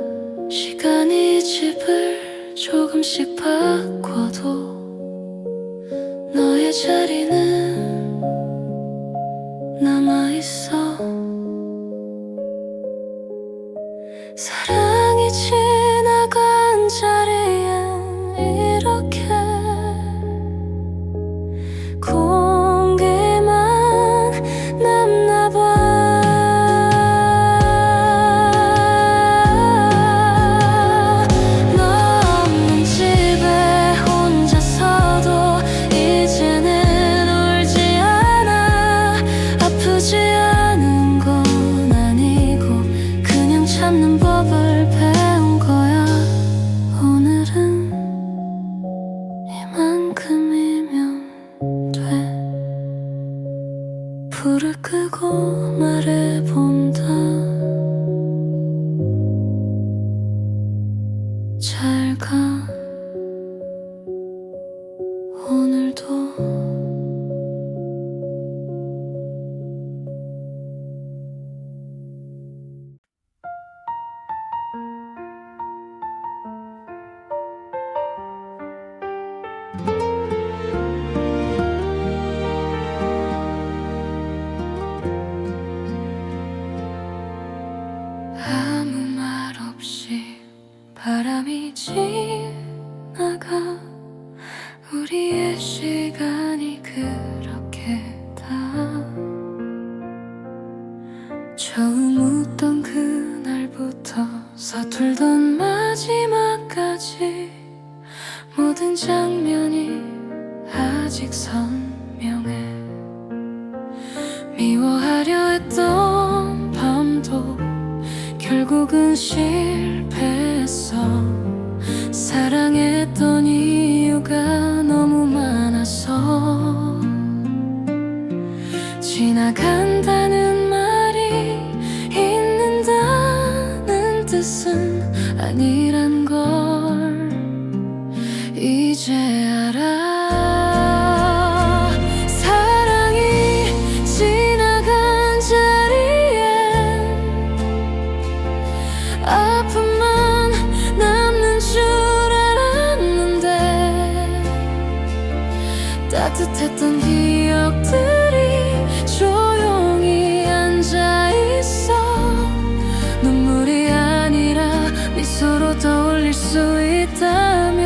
시간이 집을 조금씩 바꿔도 너의 자리는 남아있어. 사랑이 지나간 자리엔 이렇게 공기만 남나봐. 너 없는 집에 혼자서도 이제는 울지 않아. 아프지 않은 건 아니고 그냥 참는 법을 바람이 지나가 우리의 시간이 그렇게 다 처음 웃던 그날부터 서툴던 마지막까지 모든 장면이 아직 선명해. 미워하려 했던 밤도 결국은 실패했어. 사랑했던 이유가 너무 많아서. 지나간다는 말이 있는다는 뜻은 아니란 걸 이제 알아. 아픔만 남는 줄 알았는데 따뜻했던 기억들이 조용히 앉아있어. 눈물이 아니라 미소로 떠올릴 수 있다면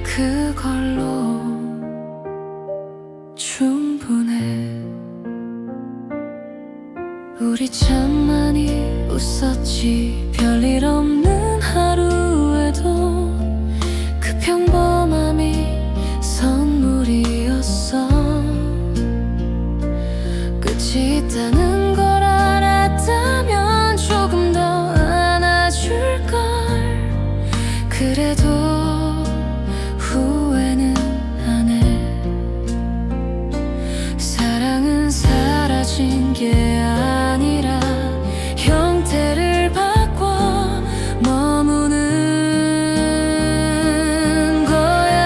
그걸로 충분해. 우리 참 많이 웃었지. 별일 없는 하루에도 그 평범함이 선물이었어. 끝이 있다는 걸 알았다면 조금 더 안아줄걸. 그래도 후회는 안 해. 사랑은 사라진 게 아니라 형태를 바꿔 머무는 거야.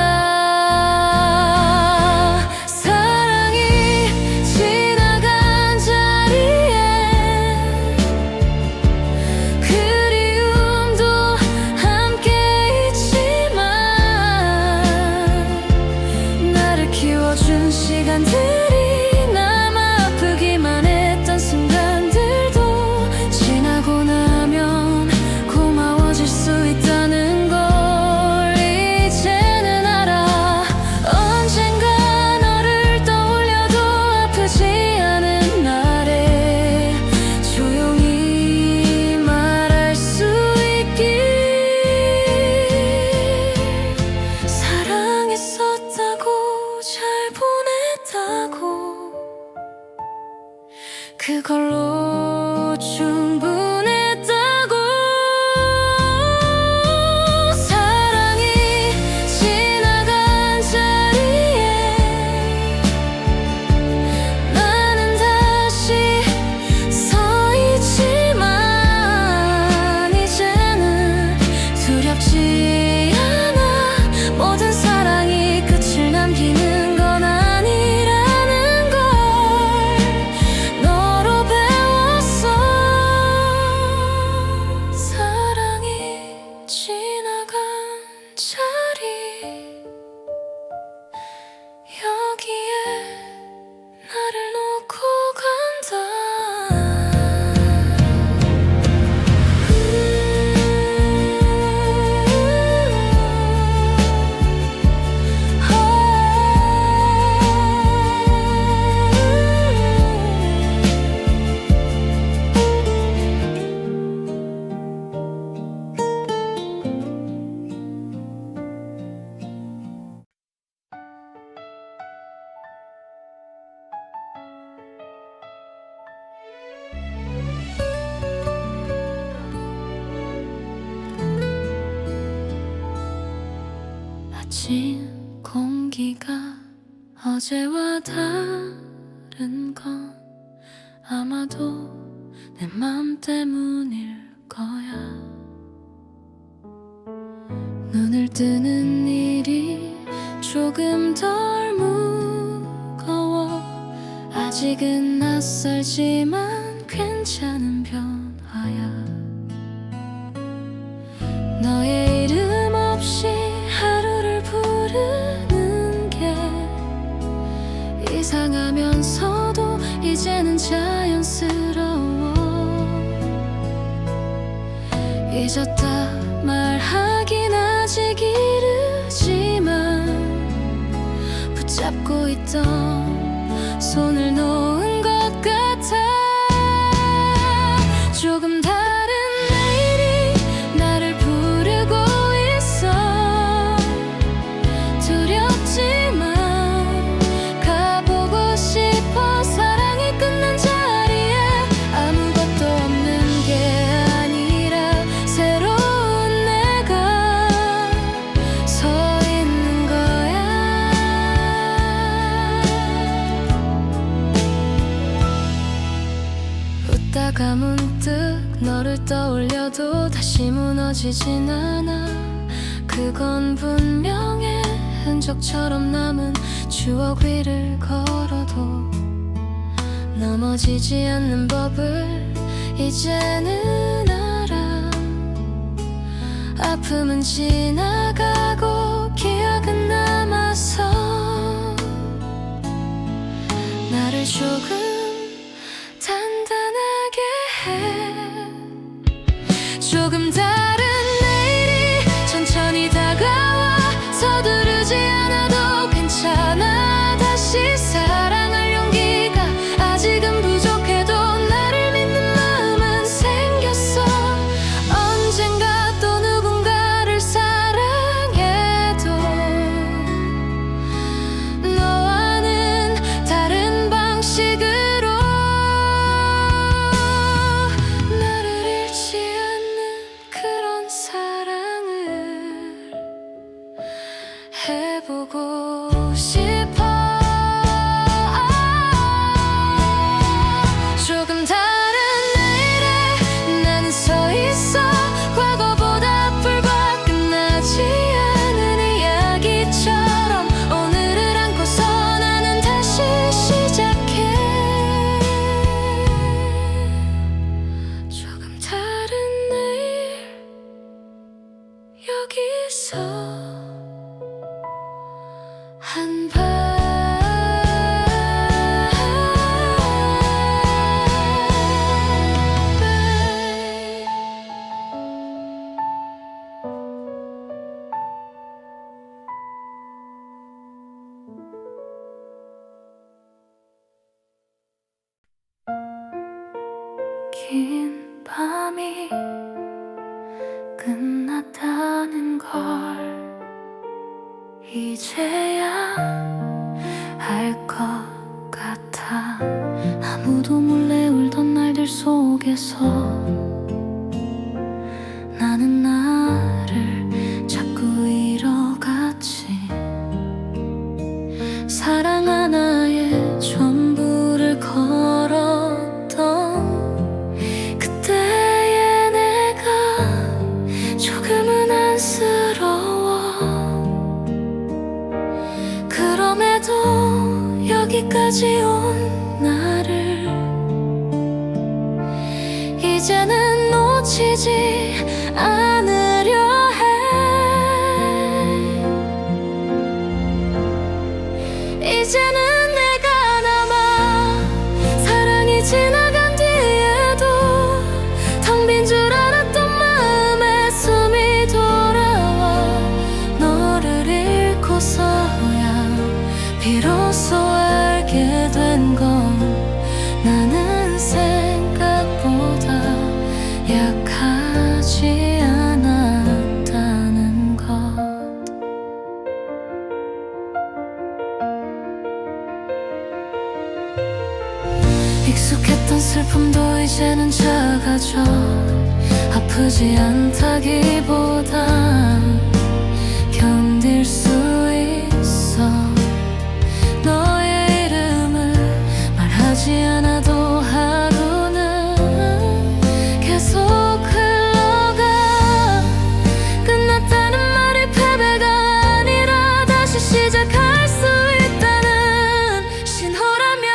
사랑이 지나간 자리에 그리움도 함께 있지만 나를 키워준 시간들이 남아 아프기만 했던 순간들도 지나고 나면 고마워질 수 있다는 걸 이제는 알아. 언젠가 너를 떠올려도 아프지 않은 날에 조용히 말할 수 있길. 사랑했었다고 잘 보냈다고 그걸로 충분했다고. 사랑이 지나간 자리에 나는 다시 서 있지만 이제는 두렵지 않아. 모든 사랑이 끝을 남기는 건 아니라는 걸 너로 배웠어. 사랑이 지나간 자리 여기에 나를 놓고 간다. 아침 공기가 어제와 다른 건 아마도 내 맘 때문일 거야. 눈을 뜨는 일이 조금 덜 무거워. 아직은 낯설지만 괜찮은 변화야. 너의 이름 없이 하루를 부르는 게 이상하면서도 이제는 자연스러워. 잊었다 말하긴 아직 이르지만 붙잡고 있던 손을 놓은 것 같아. 조금 다른 내일이 나를 부르고 있어. 두렵지만 가보고 싶어. 사랑이 끝난 자리에 아무것도 없는 게 아니라 새로운 내가 서 있는 거야. 웃다가 문득 너를 떠올려도 다시 무너지진 않아. 그건 분명해. 흔적처럼 남은 추억 위를 걸어도 넘어지지 않는 법을 이제는 알아. 아픔은 지나가고 기억은 남아서 나를 조금 단단하게 해. 조금 다른 내일이 천천히 다가와. 서두르지 않아도 괜찮아. 다시 사랑할 용기가 아직은 부족해도 나를 믿는 마음은 생겼어. 언젠가 또 누군가를 사랑해도 너와는 다른 방식으로 나를 잃지 않는 그런 사랑을 해보고 싶어. 조금 다른 내일에 나는 서 있어. 과거보다 불과 끝나지 않은 이야기처럼 오늘을 안고서 나는 다시 시작해. 조금 다른 내일 여기서 한 발. 긴 밤이 끝났다는 걸 이제야 알 것 같아. 아무도 몰래 울던 날들 속에서 나는 나를 자꾸 잃어갔지. 사랑 하나에 전부를 걸었던 그때의 내가 조금은 안쓰러워. 그럼에도 여기까지 온 나를 이제는 놓치지 않으려 해. 이제는 내가 남아. 사랑이 지나간 뒤에도 텅 빈 줄 알았던 마음에 숨이 돌아와. 너를 잃고서야 비로소 알게 된 건 나는 생각보다 약하지 않았다는 것. 익숙했던 슬픔도 이제는 작아져. 아프지 않다기보다 견딜 수 있어. 너의 이름을 말하지 않아도 하루는 계속 흘러가. 끝났다는 말이 패배가 아니라 다시 시작할 수 있다는 신호라면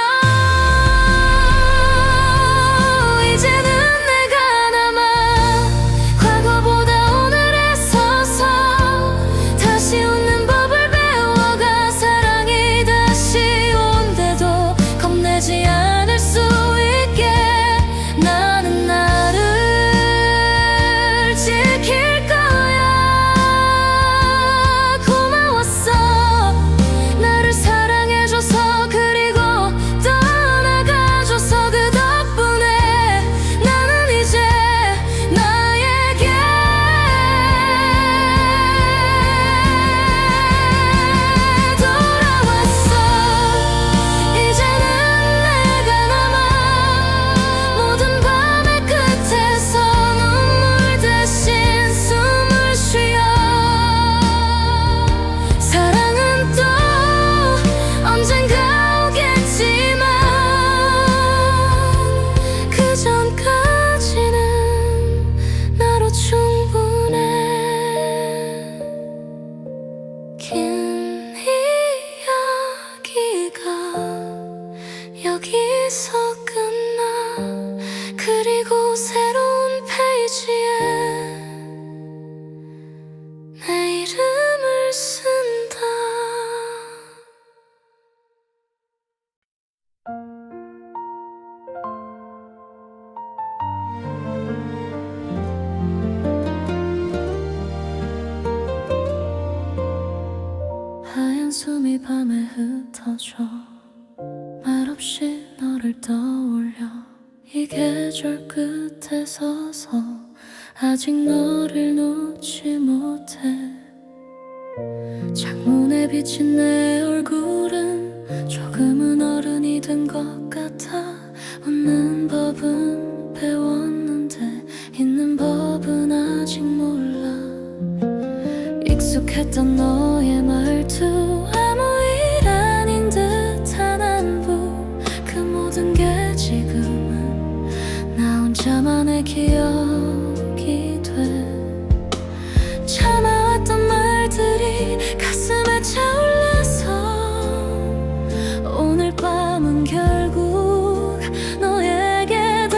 이제는 내가 남아. 과거보다 오늘에 서서 가슴이 밤에 흩어져 말없이 너를 떠올려 이 계절 끝에 서서 아직 너를 놓지 못해 창문에 비친 내 얼굴은 조금은 어른이 된 것 같아 웃는 법은 배웠는데 있는 법은 아직 몰라 익숙했던 너의 말투 아무 일 아닌 듯한 안부 그 모든 게 지금은 나 혼자만의 기억이 돼 참아왔던 말들이 가슴에 차올라서 오늘 밤은 결국 너에게다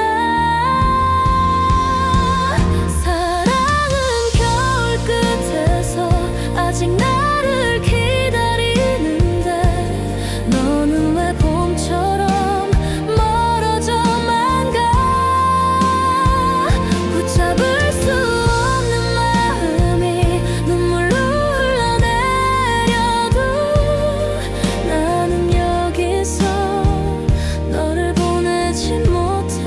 사랑은 겨울 끝에서 아직 나를 기다리는데 너는 왜 봄처럼 멀어져만 가 붙잡을 수 없는 마음이 눈물로 흘러내려도 나는 여기서 너를 보내지 못해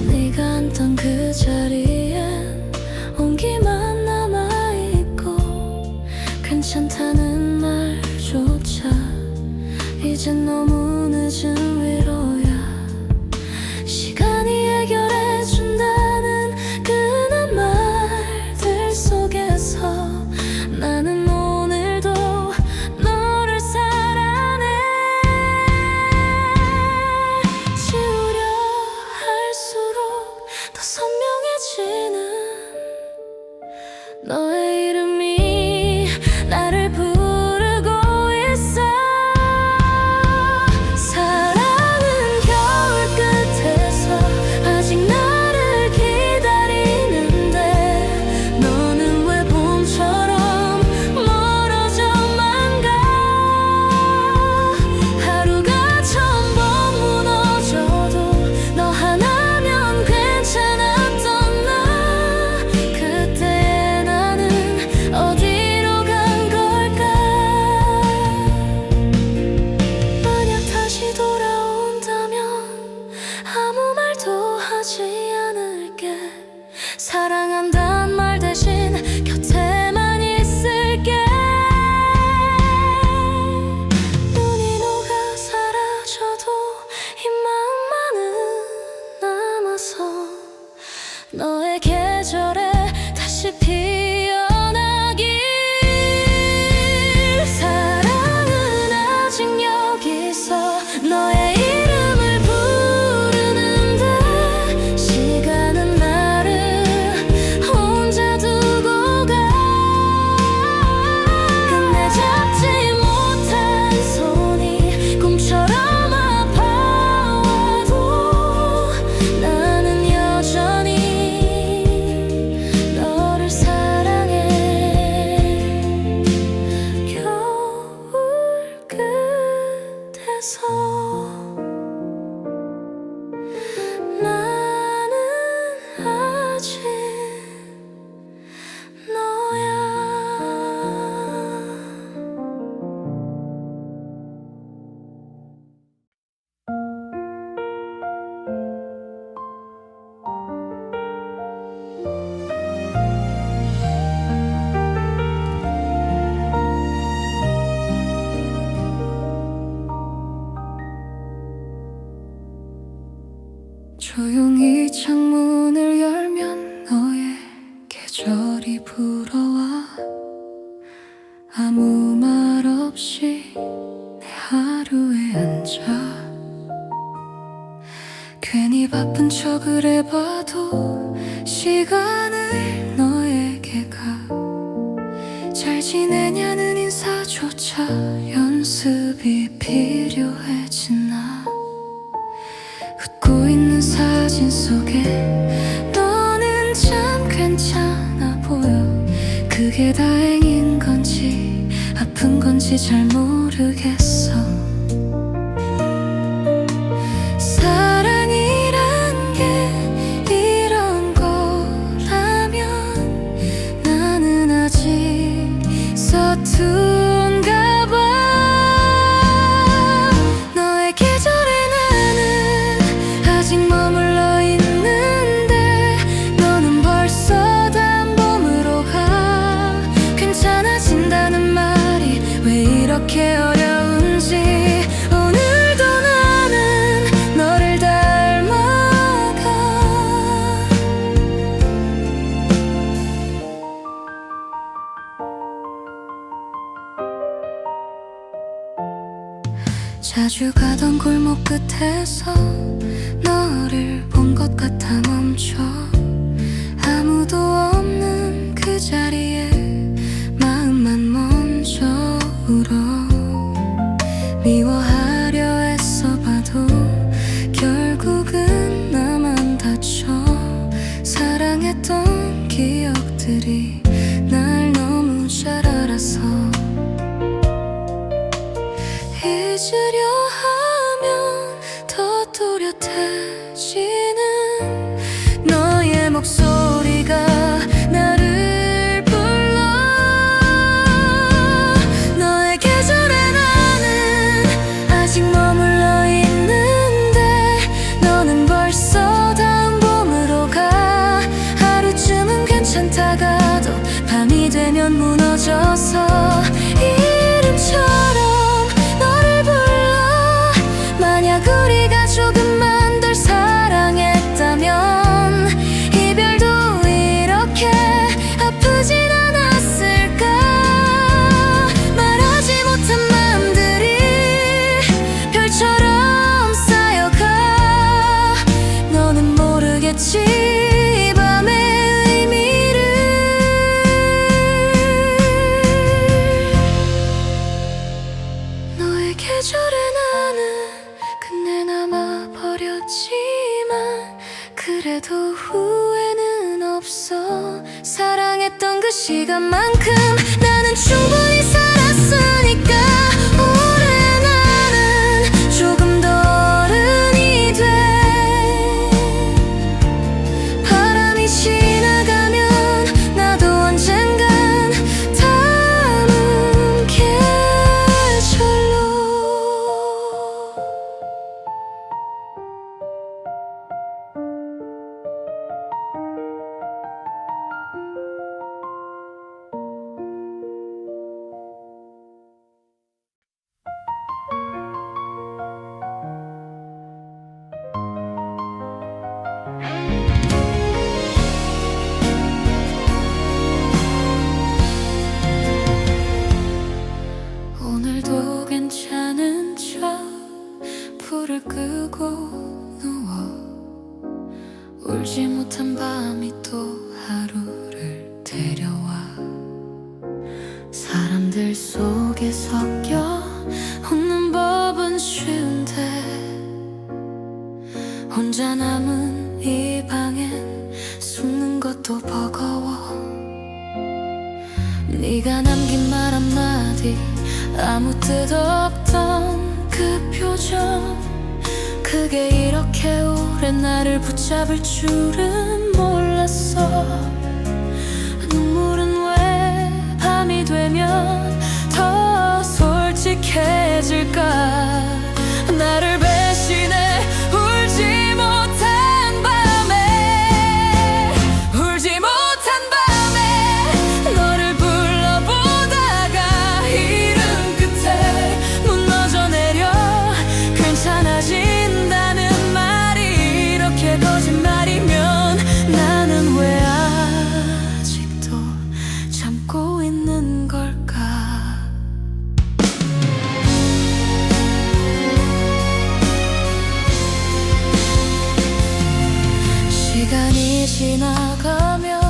네가 앉던 그 자리엔 온기만 남아있고 괜찮다는 말조차 이젠 너무 늦은 위로야 시간이 해결해준다는 그날 말들 속에서 나는 오늘도 너를 사랑해 지우려 할수록 더 선명해지는 너의 이름이 나를 부르고 있어 사랑은 겨울 끝에서 아직 나를 기다리는데 너는 왜 봄처럼 멀어져만 가 하루가 전부 무너져도 너 하나면 괜찮았던 나 그때의 나는 어디로 간 걸까 만약 다시 돌아온다면 아무 말도 하지 않을게 사랑한단 말 대신 곁에만 있을게 눈이 녹아 사라져도 이 마음만은 남아서 너의 계절에 다시 피어나길 사랑은 아직 여기서 너의 이름을 부르는데 시간은 나를 혼자 두고 가 끝내 잡지 못한 손이 꿈처럼 아파와도 나는 여전히 너를 사랑해 겨울 끝에서 나는 아직 너야 조용히 창문을 열면 너의 계절이 불어와 아무 말 없이 내 하루에 앉아 괜히 바쁜 척을 해봐도 시간을 너에게 가 잘 지내냐는 인사조차 연습이 필요해진 나 웃고 있는 사진 속에 너는 참 괜찮아 보여 그게 다행인 건지 아픈 건지 잘 모르겠어 사랑이란 게 이런 거라면 나는 아직 서툴 자주 가던 골목 끝에서 너를 본 것 같아 멈춰 아무도 없는 그 자리에 마음만 먼저 울어 미워하려 애써 봐도 결국은 나만 다쳐 사랑했던 기억들이 날 너무 잘 알아서 잊으려 하면 더 또렷해지는 너의 목소리가 나를 불러 너의 계절에 나는 아직 머물러 있는데 너는 벌써 다음 봄으로 가 하루쯤은 괜찮다가도 밤이 되면 무너져서 이름처럼 우리가 조금만 덜 사랑했다면 이별도 이렇게 아프진 않았을까 말하지 못한 맘들이 별처럼 쌓여가 너는 모르겠지 밤의 의미를 너의 계절에 나는 끝내 남아버렸지만 그래도 후회는 없어 사랑했던 그 시간만큼 나는 충분히 살았으니까 올해 나는 조금 더 어른이 돼 바람이 지나가면 나도 언젠간 다음 계절로 오늘도 괜찮은 척 불을 끄고 누워 울지 못한 밤이 또 하루를 데려와 사람들 속에 섞여 웃는 법은 쉬운데 혼자 남은 이 방엔 숨는 것도 버거워 네가 남긴 말 한마디 아무 뜻 없던 그 표정 그게 이렇게 오래 나를 붙잡을 줄은 몰랐어 눈물은 왜 밤이 되면 더 솔직해질까 나를 배신해 울지 못한 밤에 울지 못한 밤에 너를 불러보다가 이른 끝에 무너져 내려 괜찮아진다는 말이 이렇게 거짓말이면 나는 왜 아직도 참고 있는 걸까 시간이 지나가면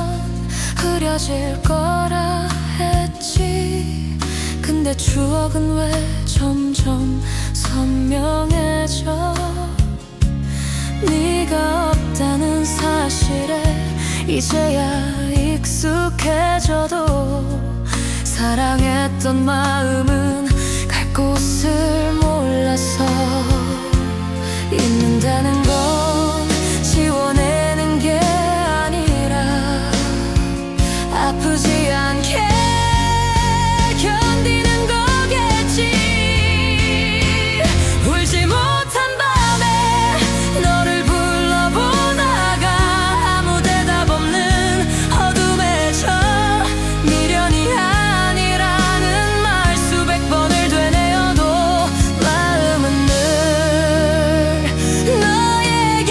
흐려질 거라 했지 근데 추억은 왜 점점 선명해져 네가 없다는 사실에 이제야 익숙해져도 사랑했던 마음은 갈 곳을 몰라서 잊는다는 건 지워내는 게 아니라 아프지 않게 견디는 거겠지 울지 못한 밤에 너를 불러보다가 아무 대답 없는 어둠에 져 미련이 아니라는 말 수백 번을 되뇌어도 마음은 늘 너의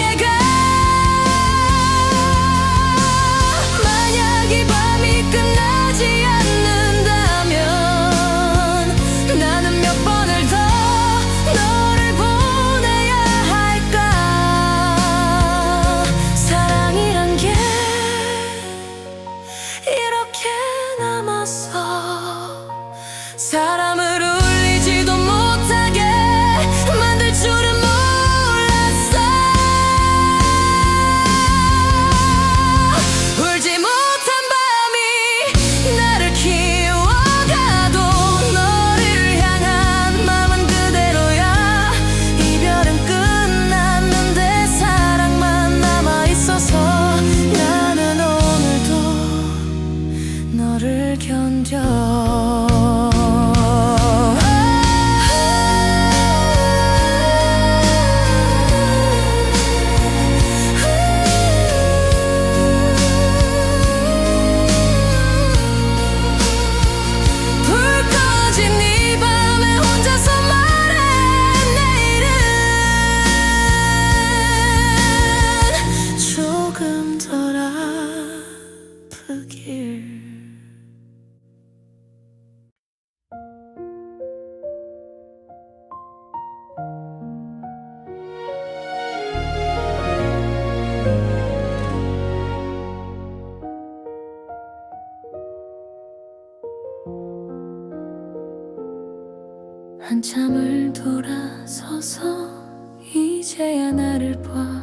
나를 봐.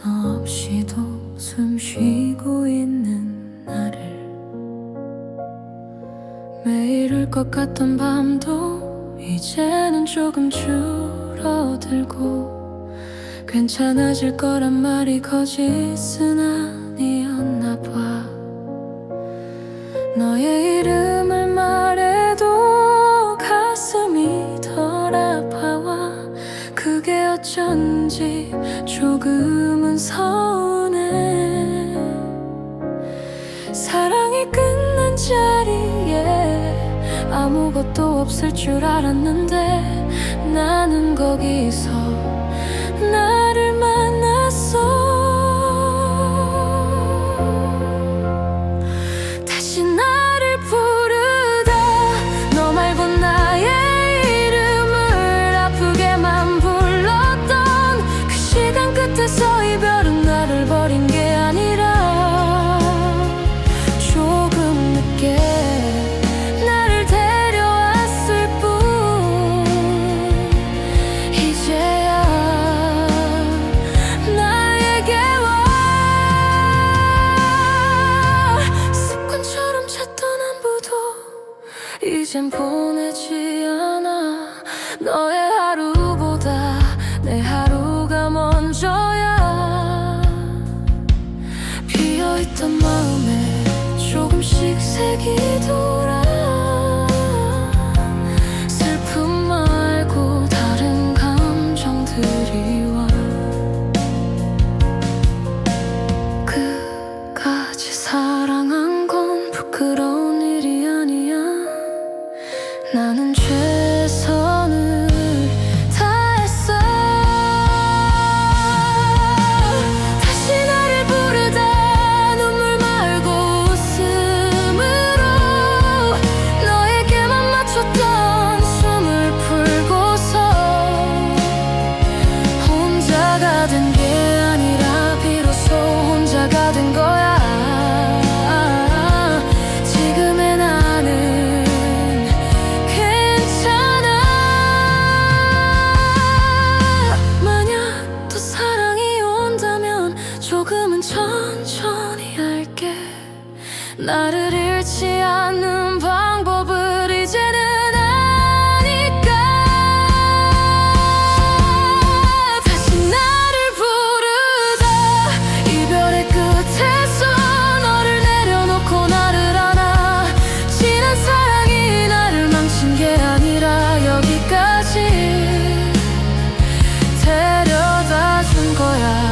너 없이도 숨 쉬고 있는 나를. 매일 울 것 같던 밤도 이제는 조금 줄어들고, 괜찮아질 거란 말이 거짓은 아니었나 봐. 너의 이름을 말해도 가슴이 덜 아파와, 그게 어쩐지 조금은 서운해. 사랑이 끝난 자리에 아무것도 없을 줄 알았는데, 나는 거기서 나를 만났어. 다시 나를 부르다 너 말고 나의 이름을 아프게만 불렀던 그 시간 끝에서 이별은 나를 버린 게 아니라 조금 늦게 나를 데려왔을 뿐. 이제야 나에게 와. 습관처럼 찾던 안부도 이젠 보내지 않아. 너의 하루보다 내 하루가 먼저야. 비어있던 마음에 조금씩 색이 돌아. 슬픔 말고 다른 감정들이 와. 끝까지 사랑한 건 부끄러운 일이 아니야. 나는 최선을 다했어. 다시 나를 부르다 눈물 말고 웃음으로 너에게만 맞췄던 숨을 풀고서 혼자가 된 게 아니라 비로소 혼자가 된 거야. 지금의 나는 괜찮아. 만약 또 사랑이 온다면 조금은 천천히 할게. 나를 잃지 않는 방법을 이제는 아니까. 다시 나를 부르다 이별의 끝에서 너를 내려놓고 나를 안아. 지난 사랑이 나를 망친 게 아니라 여기까지 데려다 준 거야.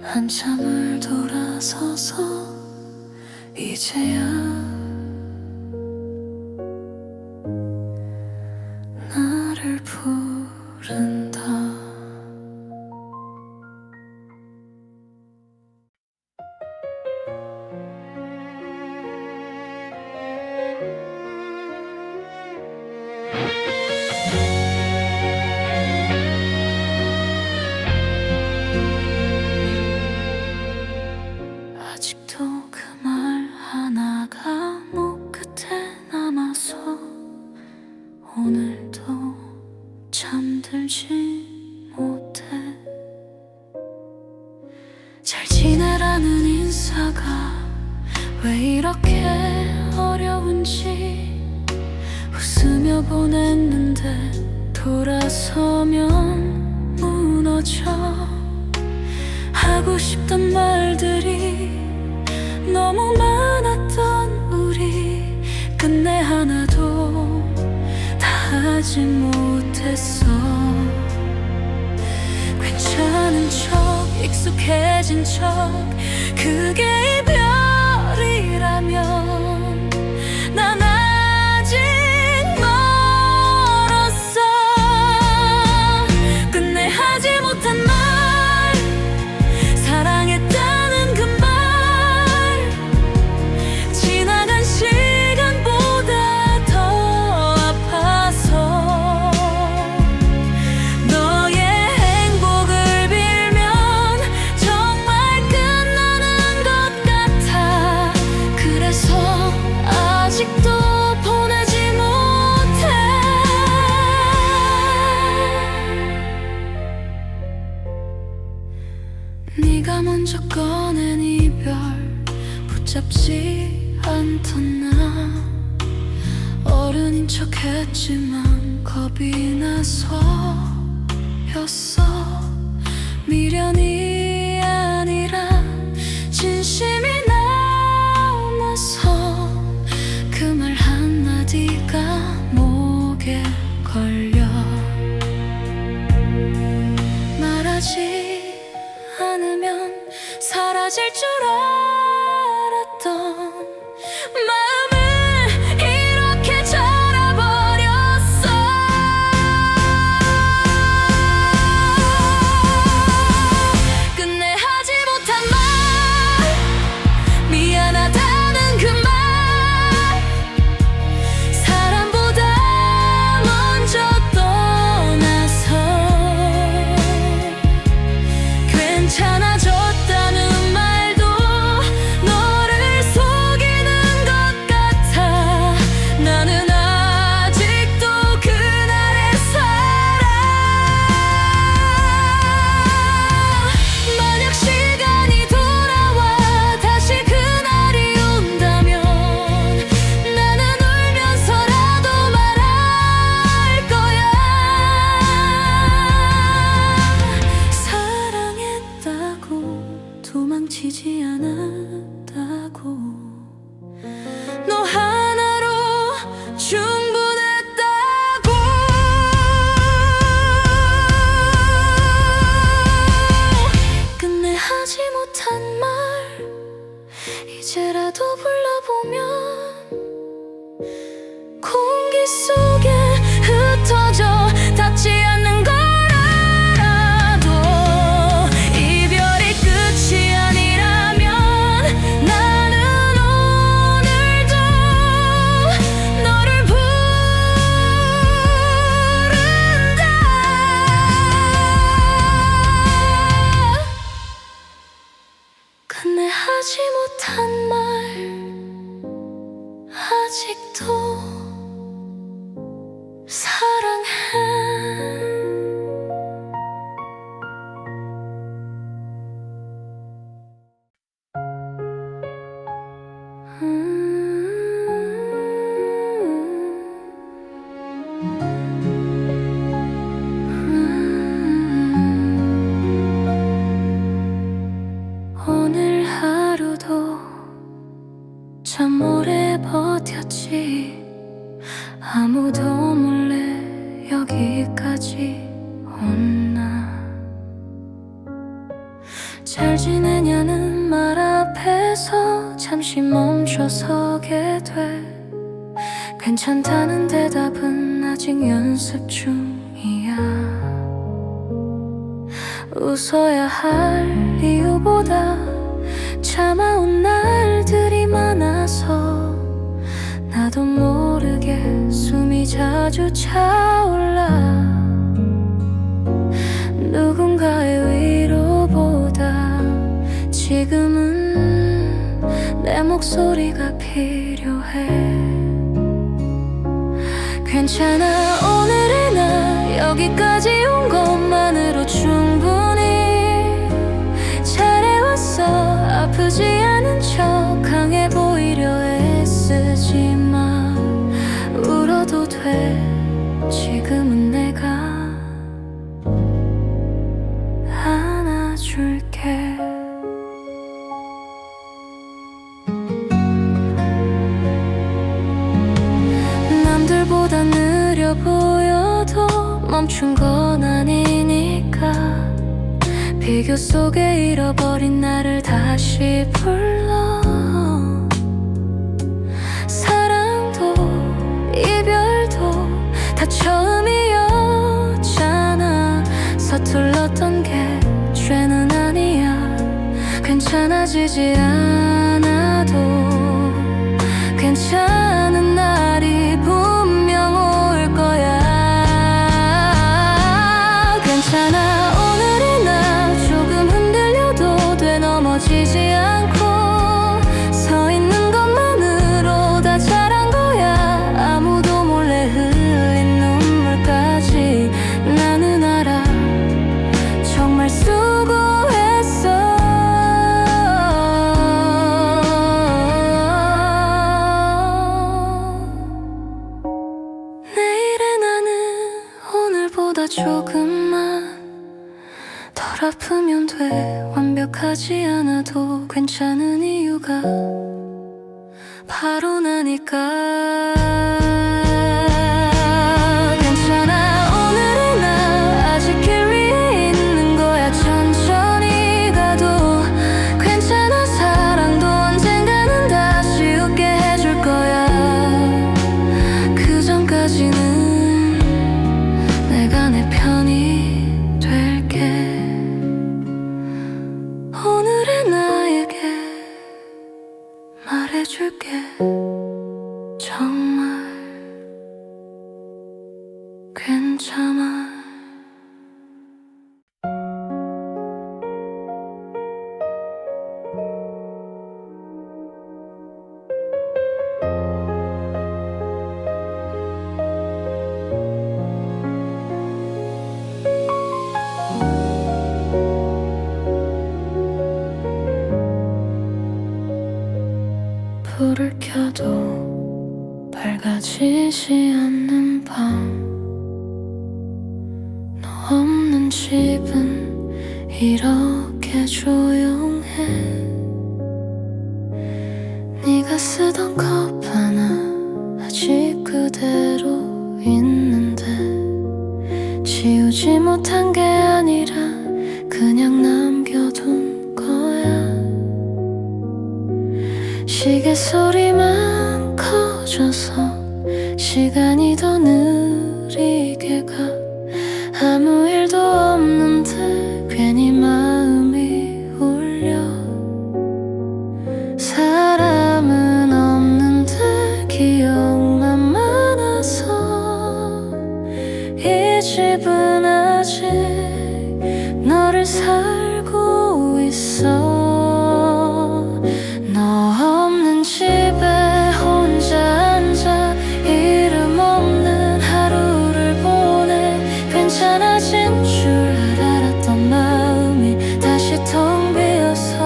한참을 돌아서서 이제야 나를 부른다. 아직도 그 말 하나가 목 끝에 남아서 오늘도 잠들지 못해. 잘 지내라는 인사가 왜 이렇게 어려운지 웃으며 보냈는데 돌아서면 무너져. 하고 싶던 말들이 너무 많았던 우리, 끝내 하나도 다 하지 못했어. 괜찮은 척 익숙해진 척 그게 이별이라면 난 아직 멀었어. 끝내 하지 못한 말, 사랑했다는 그 말, 지나간 시간보다 더 아파서 너의 행복을 빌면 정말 이번엔 이별 붙잡지 않던 나 어른인 척했지만 겁이 나서였어. 미련이 아니라 진심이 남아서 그 말 한마디가 목에 걸려. 말하지 않으면 사라질 줄 알았던 마음을 이렇게 잘라버렸어. 끝내 하지 못한 말, 미안하다는 그 말, 사람보다 먼저 떠나서 괜찮아졌다는 말도 너를 속이는 것 같아. 나는 아직도 그날에 살아. 만약 시간이 돌아와 다시 그날이 온다면 나는 울면서라도 말할 거야. 사랑했다고 도망치지 않았다고 너 하나로 충분했다고. 끝내 하지 못한 말 이제라도 불러보면 공기 속에 흩어져 닿지 않는 걸 알아도 이별이 끝이 아니라면 나는 오늘도 너를 부른다. 끝내 하지 못한 말 아직도 사랑해. 오늘 하루도 참 오래 버텼지. 아무도 몰래 여기까지 온 나. 잘 지내냐는 말 앞에서 잠시 멈춰서게 돼. 괜찮다는 대답은 아직 연습 중이야. 웃어야 할 이유보다 참아온 날들이 많아서 나도 모르게 숨이 자주 차올라. 누군가의 위로보다 지금은 내 목소리가 필요해. 괜찮아, 오늘의 나 여기까지 온 것만으로 충분히 잘해왔어. 아프지 않은 척 강해 보이려 애쓰지마. 울어도 돼, 지금은 내가 안아줄게. 남들보다 느려 보여도 멈춘 건 아니니까. 비교 속에 잃어버린 나를 다시 불러. 사랑도 이별도 다 처음이었잖아. 서툴렀던 게 죄는 아니야. 괜찮아지지 않아도 괜찮은 날이 분명 올 거야. 괜찮아, 오늘의 나 조금 흔들려도 돼. 넘어지지 않고 서 있는 것만으로 다 잘한 거야. 아무도 몰래 흘린 눈물까지 나는 알아. 정말 수고했어. 말하지 않아도 괜찮은 이유가 바로 나니까. 괜찮아, 오늘의 나 아직 길 위에 있는 거야. 천천히 가도 괜찮아. 사랑도 언젠가는 다시 웃게 해줄 거야. 그 전까지는 내가 내 편이 될게. 오늘의 나에게 말해줄게. 정말 괜찮아. 불을 켜도 밝아지지 않는 밤, 너 없는 집은 이렇게 조용해. 네가 쓰던 컵 하나 아직 그대로 있는데, 지우지 못한 게 아니라 그냥 남겨둔 거야. 시계 소리만 커져서 시간이 더 느리게 가. 아무 일도 없는데 괜히 마음이 울려. 사람은 없는데 기억만 많아서 이 집은 아직 너를 살고 있어. 너 없는 집에 혼자 앉아 이름 없는 하루를 보내. 괜찮아진 줄 알았던 마음이 다시 텅 비어서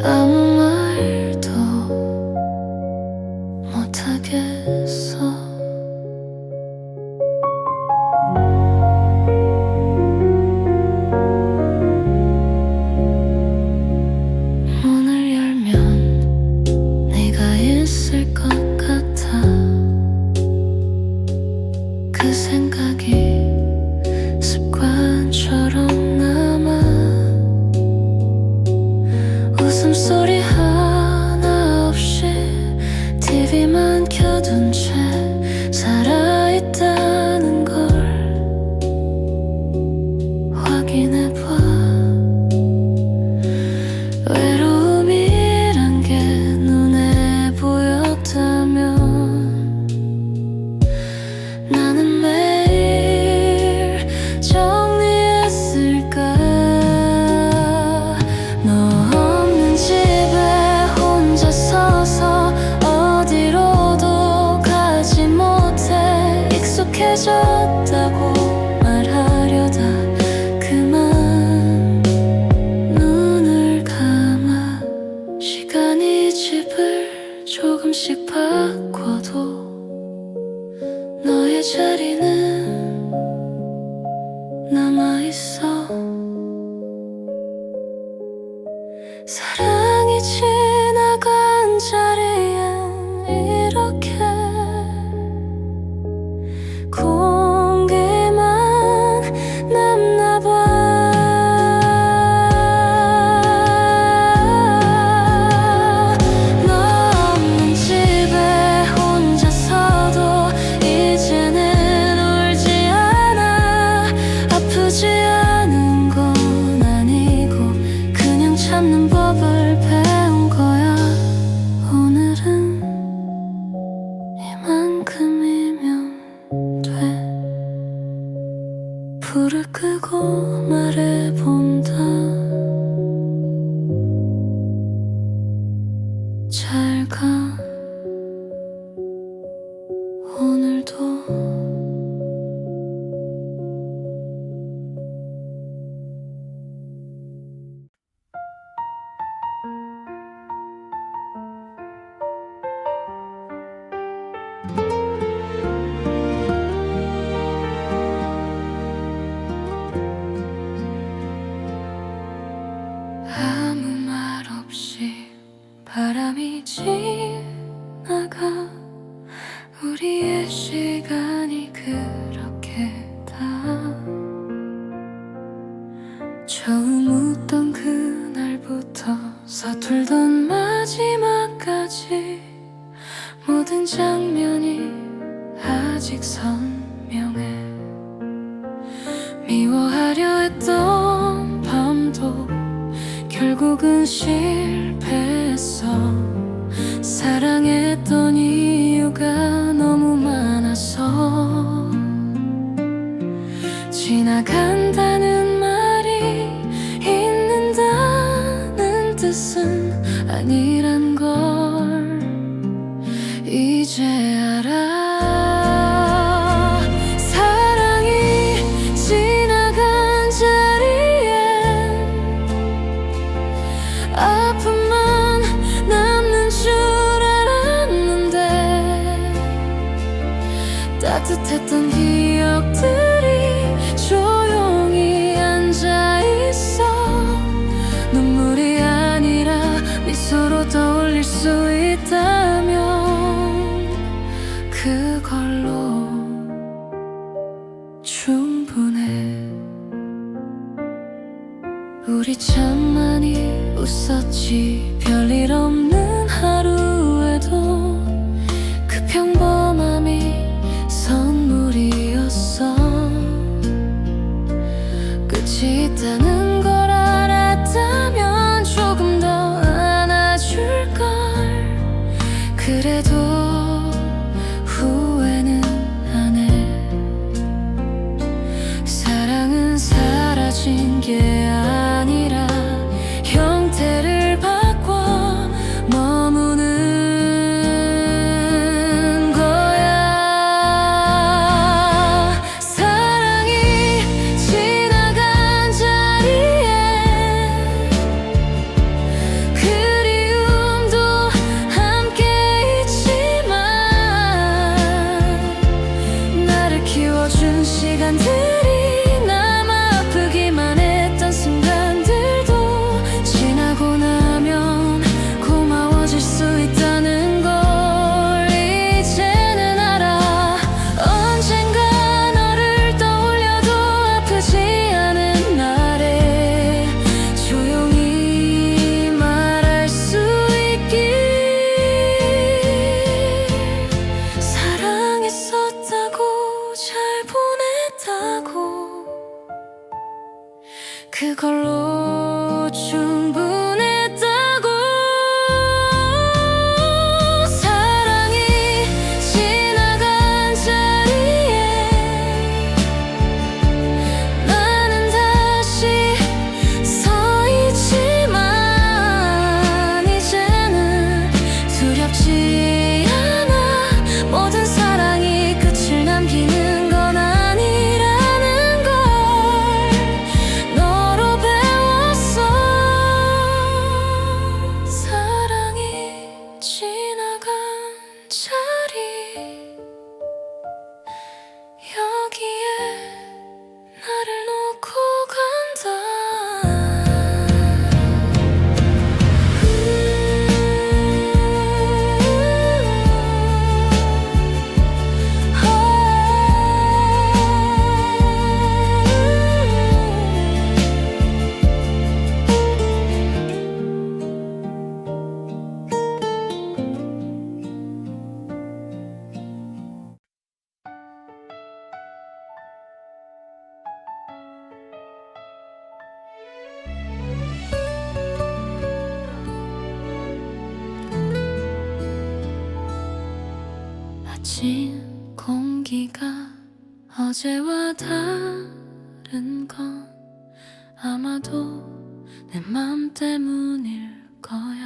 아무 말도 못하겠어. 문을 열면 네가 있을 것 같아. 그 생각이 습관처럼 남아. 웃음소리 하나 없이 TV만 켜둔 채 살아있다는 걸 확인해봐. 외로움이란 게 눈에 보였다면 나는 매일 정리했을까. 너 없는 집에 혼자 서서 어디로도 가지 못해. 익숙해졌다고 말하려다 그만 눈을 감아. 시간이 집을 조금씩 바꿔도 너의 자리는 남아있어. 사랑이 지나간 자리엔 이렇게 공기만 남나봐. 너 없는 집에 혼자서도 이제는 울지 않아. 아프지 않은 건 아니고 그냥 참는 법을 배운 거야. 오늘은 이만큼이면 돼. 불을 끄고 말해본다. 잘 가, 오늘도. 시간이 지나가 우리의 시간이 그렇게 다 처음 웃던 그날부터 서툴던 마지막까지 모든 장면이 아직 선명해. 미워하려 했던 밤도 결국은 실패했어. 사랑했던 이유가 너무 많아서. 지나간다는 말이 있는다는 뜻은 아니란 걸 이제 알아. 사랑이 지나간 자리엔 아픔만 남는 줄 알았는데 따뜻했던 기억들이 조용히 앉아있어. 눈물이 아니라 미소로 떠올릴 수 있다면 그걸로 충분해. 우리 참 많이 웃었지. 별일 없는 하루에도 그 평범함이 선물이었어. 끝이 있다는 걸 알았다면 조금 더 안아줄걸. 그래도 후회는 안 해. 사랑은 사라진 게 아니라 형태를 바꿔 머무는 거야. 사랑이 지나간 자리에 그리움도 함께 있지만 나를 키워준 시간들이 남아 아프기만 했던 순간들도 지나고 나면 고마워질 수 있다는 걸 이제는 알아. 언젠가 너를 떠올려도 아프지 않은 날에 조용히 말할 수 있길. 사랑했었다고 잘 보냈다고 그걸로 충분했다고. 사랑이 지나간 자리에 나는 다시 서 있지만 이제는 두렵지 않아. 모든 사랑이 끝을 남기는 건 아니라는 걸 너로 배웠어. 사랑이 지나간 자리 여기에 나를 놓고 간다. 아침 공기가 어제와 다른 건 아마도 내 맘 때문일 거야.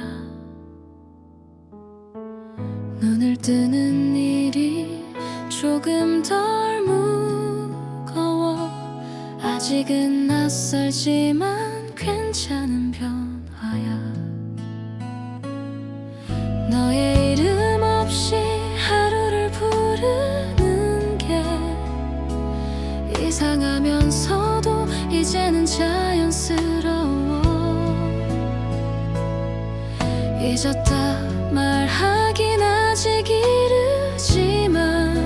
눈을 뜨는 일이 조금 덜 무거워. 아직은 낯설지만 괜찮은 변화야. 너의 이름 없이 하루를 부르는 게 이상하면서도 이제는 자연스러워. 잊었다 말 하긴 아직 이르지만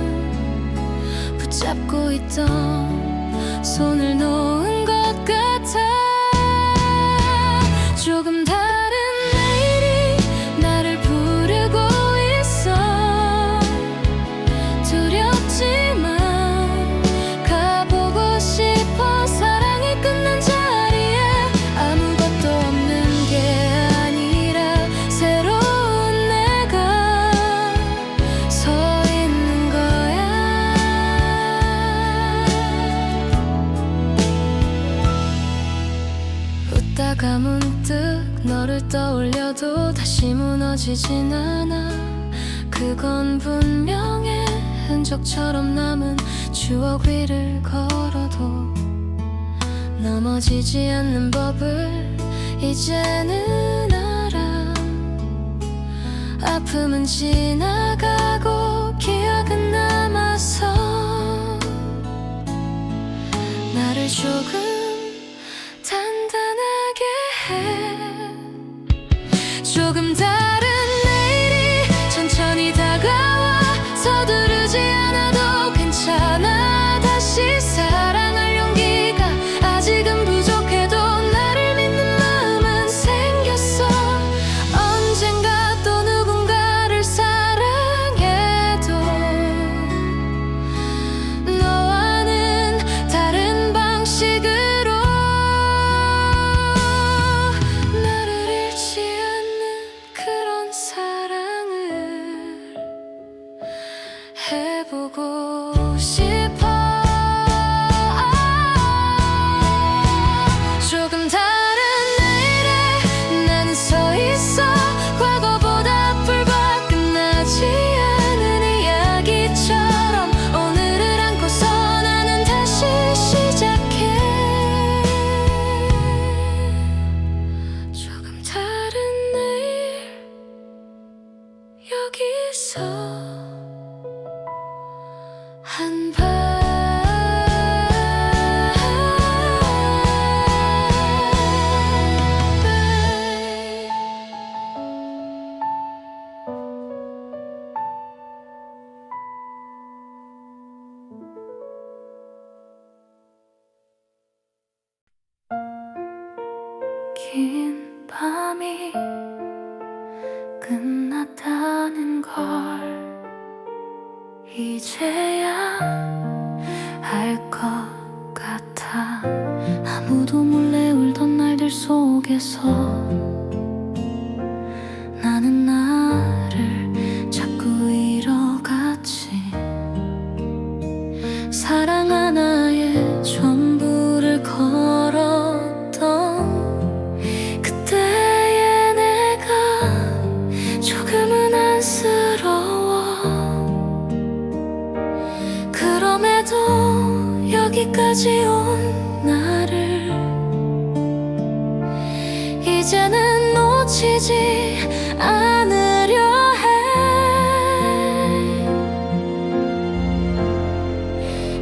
붙잡고 있던 손을 놓은 것 같아. 조금 다른 내일이 나를 부르고 있어. 두렵지만 가보고 싶어. 사랑이 끝난 자리에 아무것도 없는 게 아니라 새로운 내가 서 있는 거야. 웃다가 문득 너를 떠올려도 다시 무너지진 않아. 그건 분명해. 흔적처럼 남은 추억 위를 걸어도 넘어지지 않는 법을 이제는 알아. 아픔은 지나가고 기억은 남아서 나를 조금 단단하게 해. 조금 다른 내일이 천천히 다가와. 서두르지 않아도 괜찮아. 다시 사랑할 용기가 아직은 부족해도 나를 믿는 마음은 생겼어. 언젠가 또 누군가를 사랑해도 너와는 다른 방식으로 나를 잃지 않는 그런 사랑을 해보고 싶어. 조금 다른 내일에 나는 서 있어. 과거보다 앞불과 끝나지 않은 이야기처럼 오늘을 안고서 나는 다시 시작해. 조금 다른 내일 여기서 한 발. 긴 밤이 끝났다는 걸 이제야 알 것 같아. 아무도 몰래 울던 날들 속에서 나는 나를 자꾸 잃어갔지. 사랑 하나에 전부를 걸었던 그때의 내가 조금은 안쓰러워. 그럼에도 여기까지 온 나를 이제는 놓치지 않으려 해.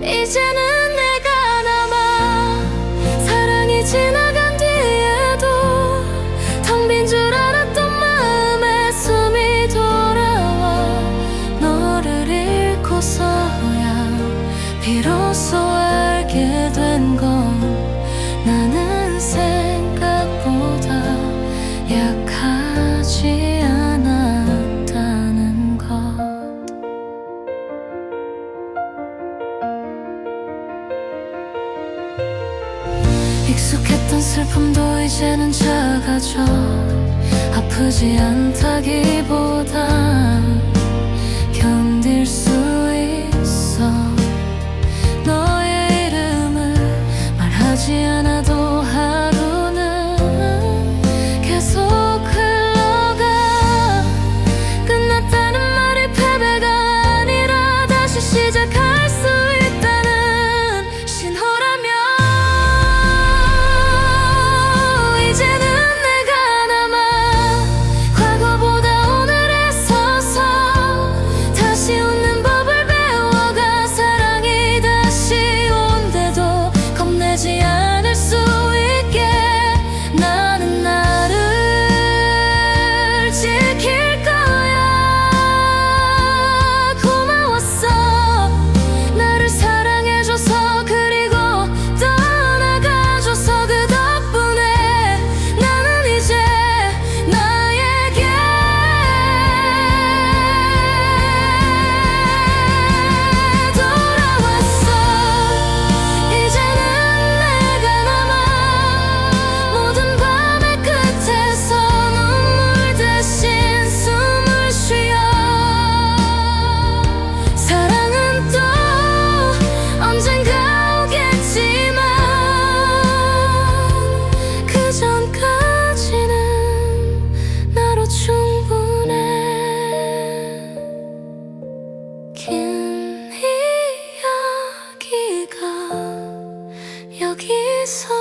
이제는 내가 남아. 사랑이 지나간 뒤에도 텅 빈 줄 알았던 마음에 숨이 돌아와. 너를 잃고서야 비로소 알게 된 건 나는 생각보다 약하지 않았다는 것. 익숙했던 슬픔도 이제는 작아져. 아프지 않다기보다 견딜 수 있어. 너의 이름을 말하지 않아도 하루는 계속 흘러가. 끝났다는 말이 패배가 아니라 다시 시작할 수 있다는 신호라며. 이제는 내가 남아. 과거보다 오늘에 서서 시선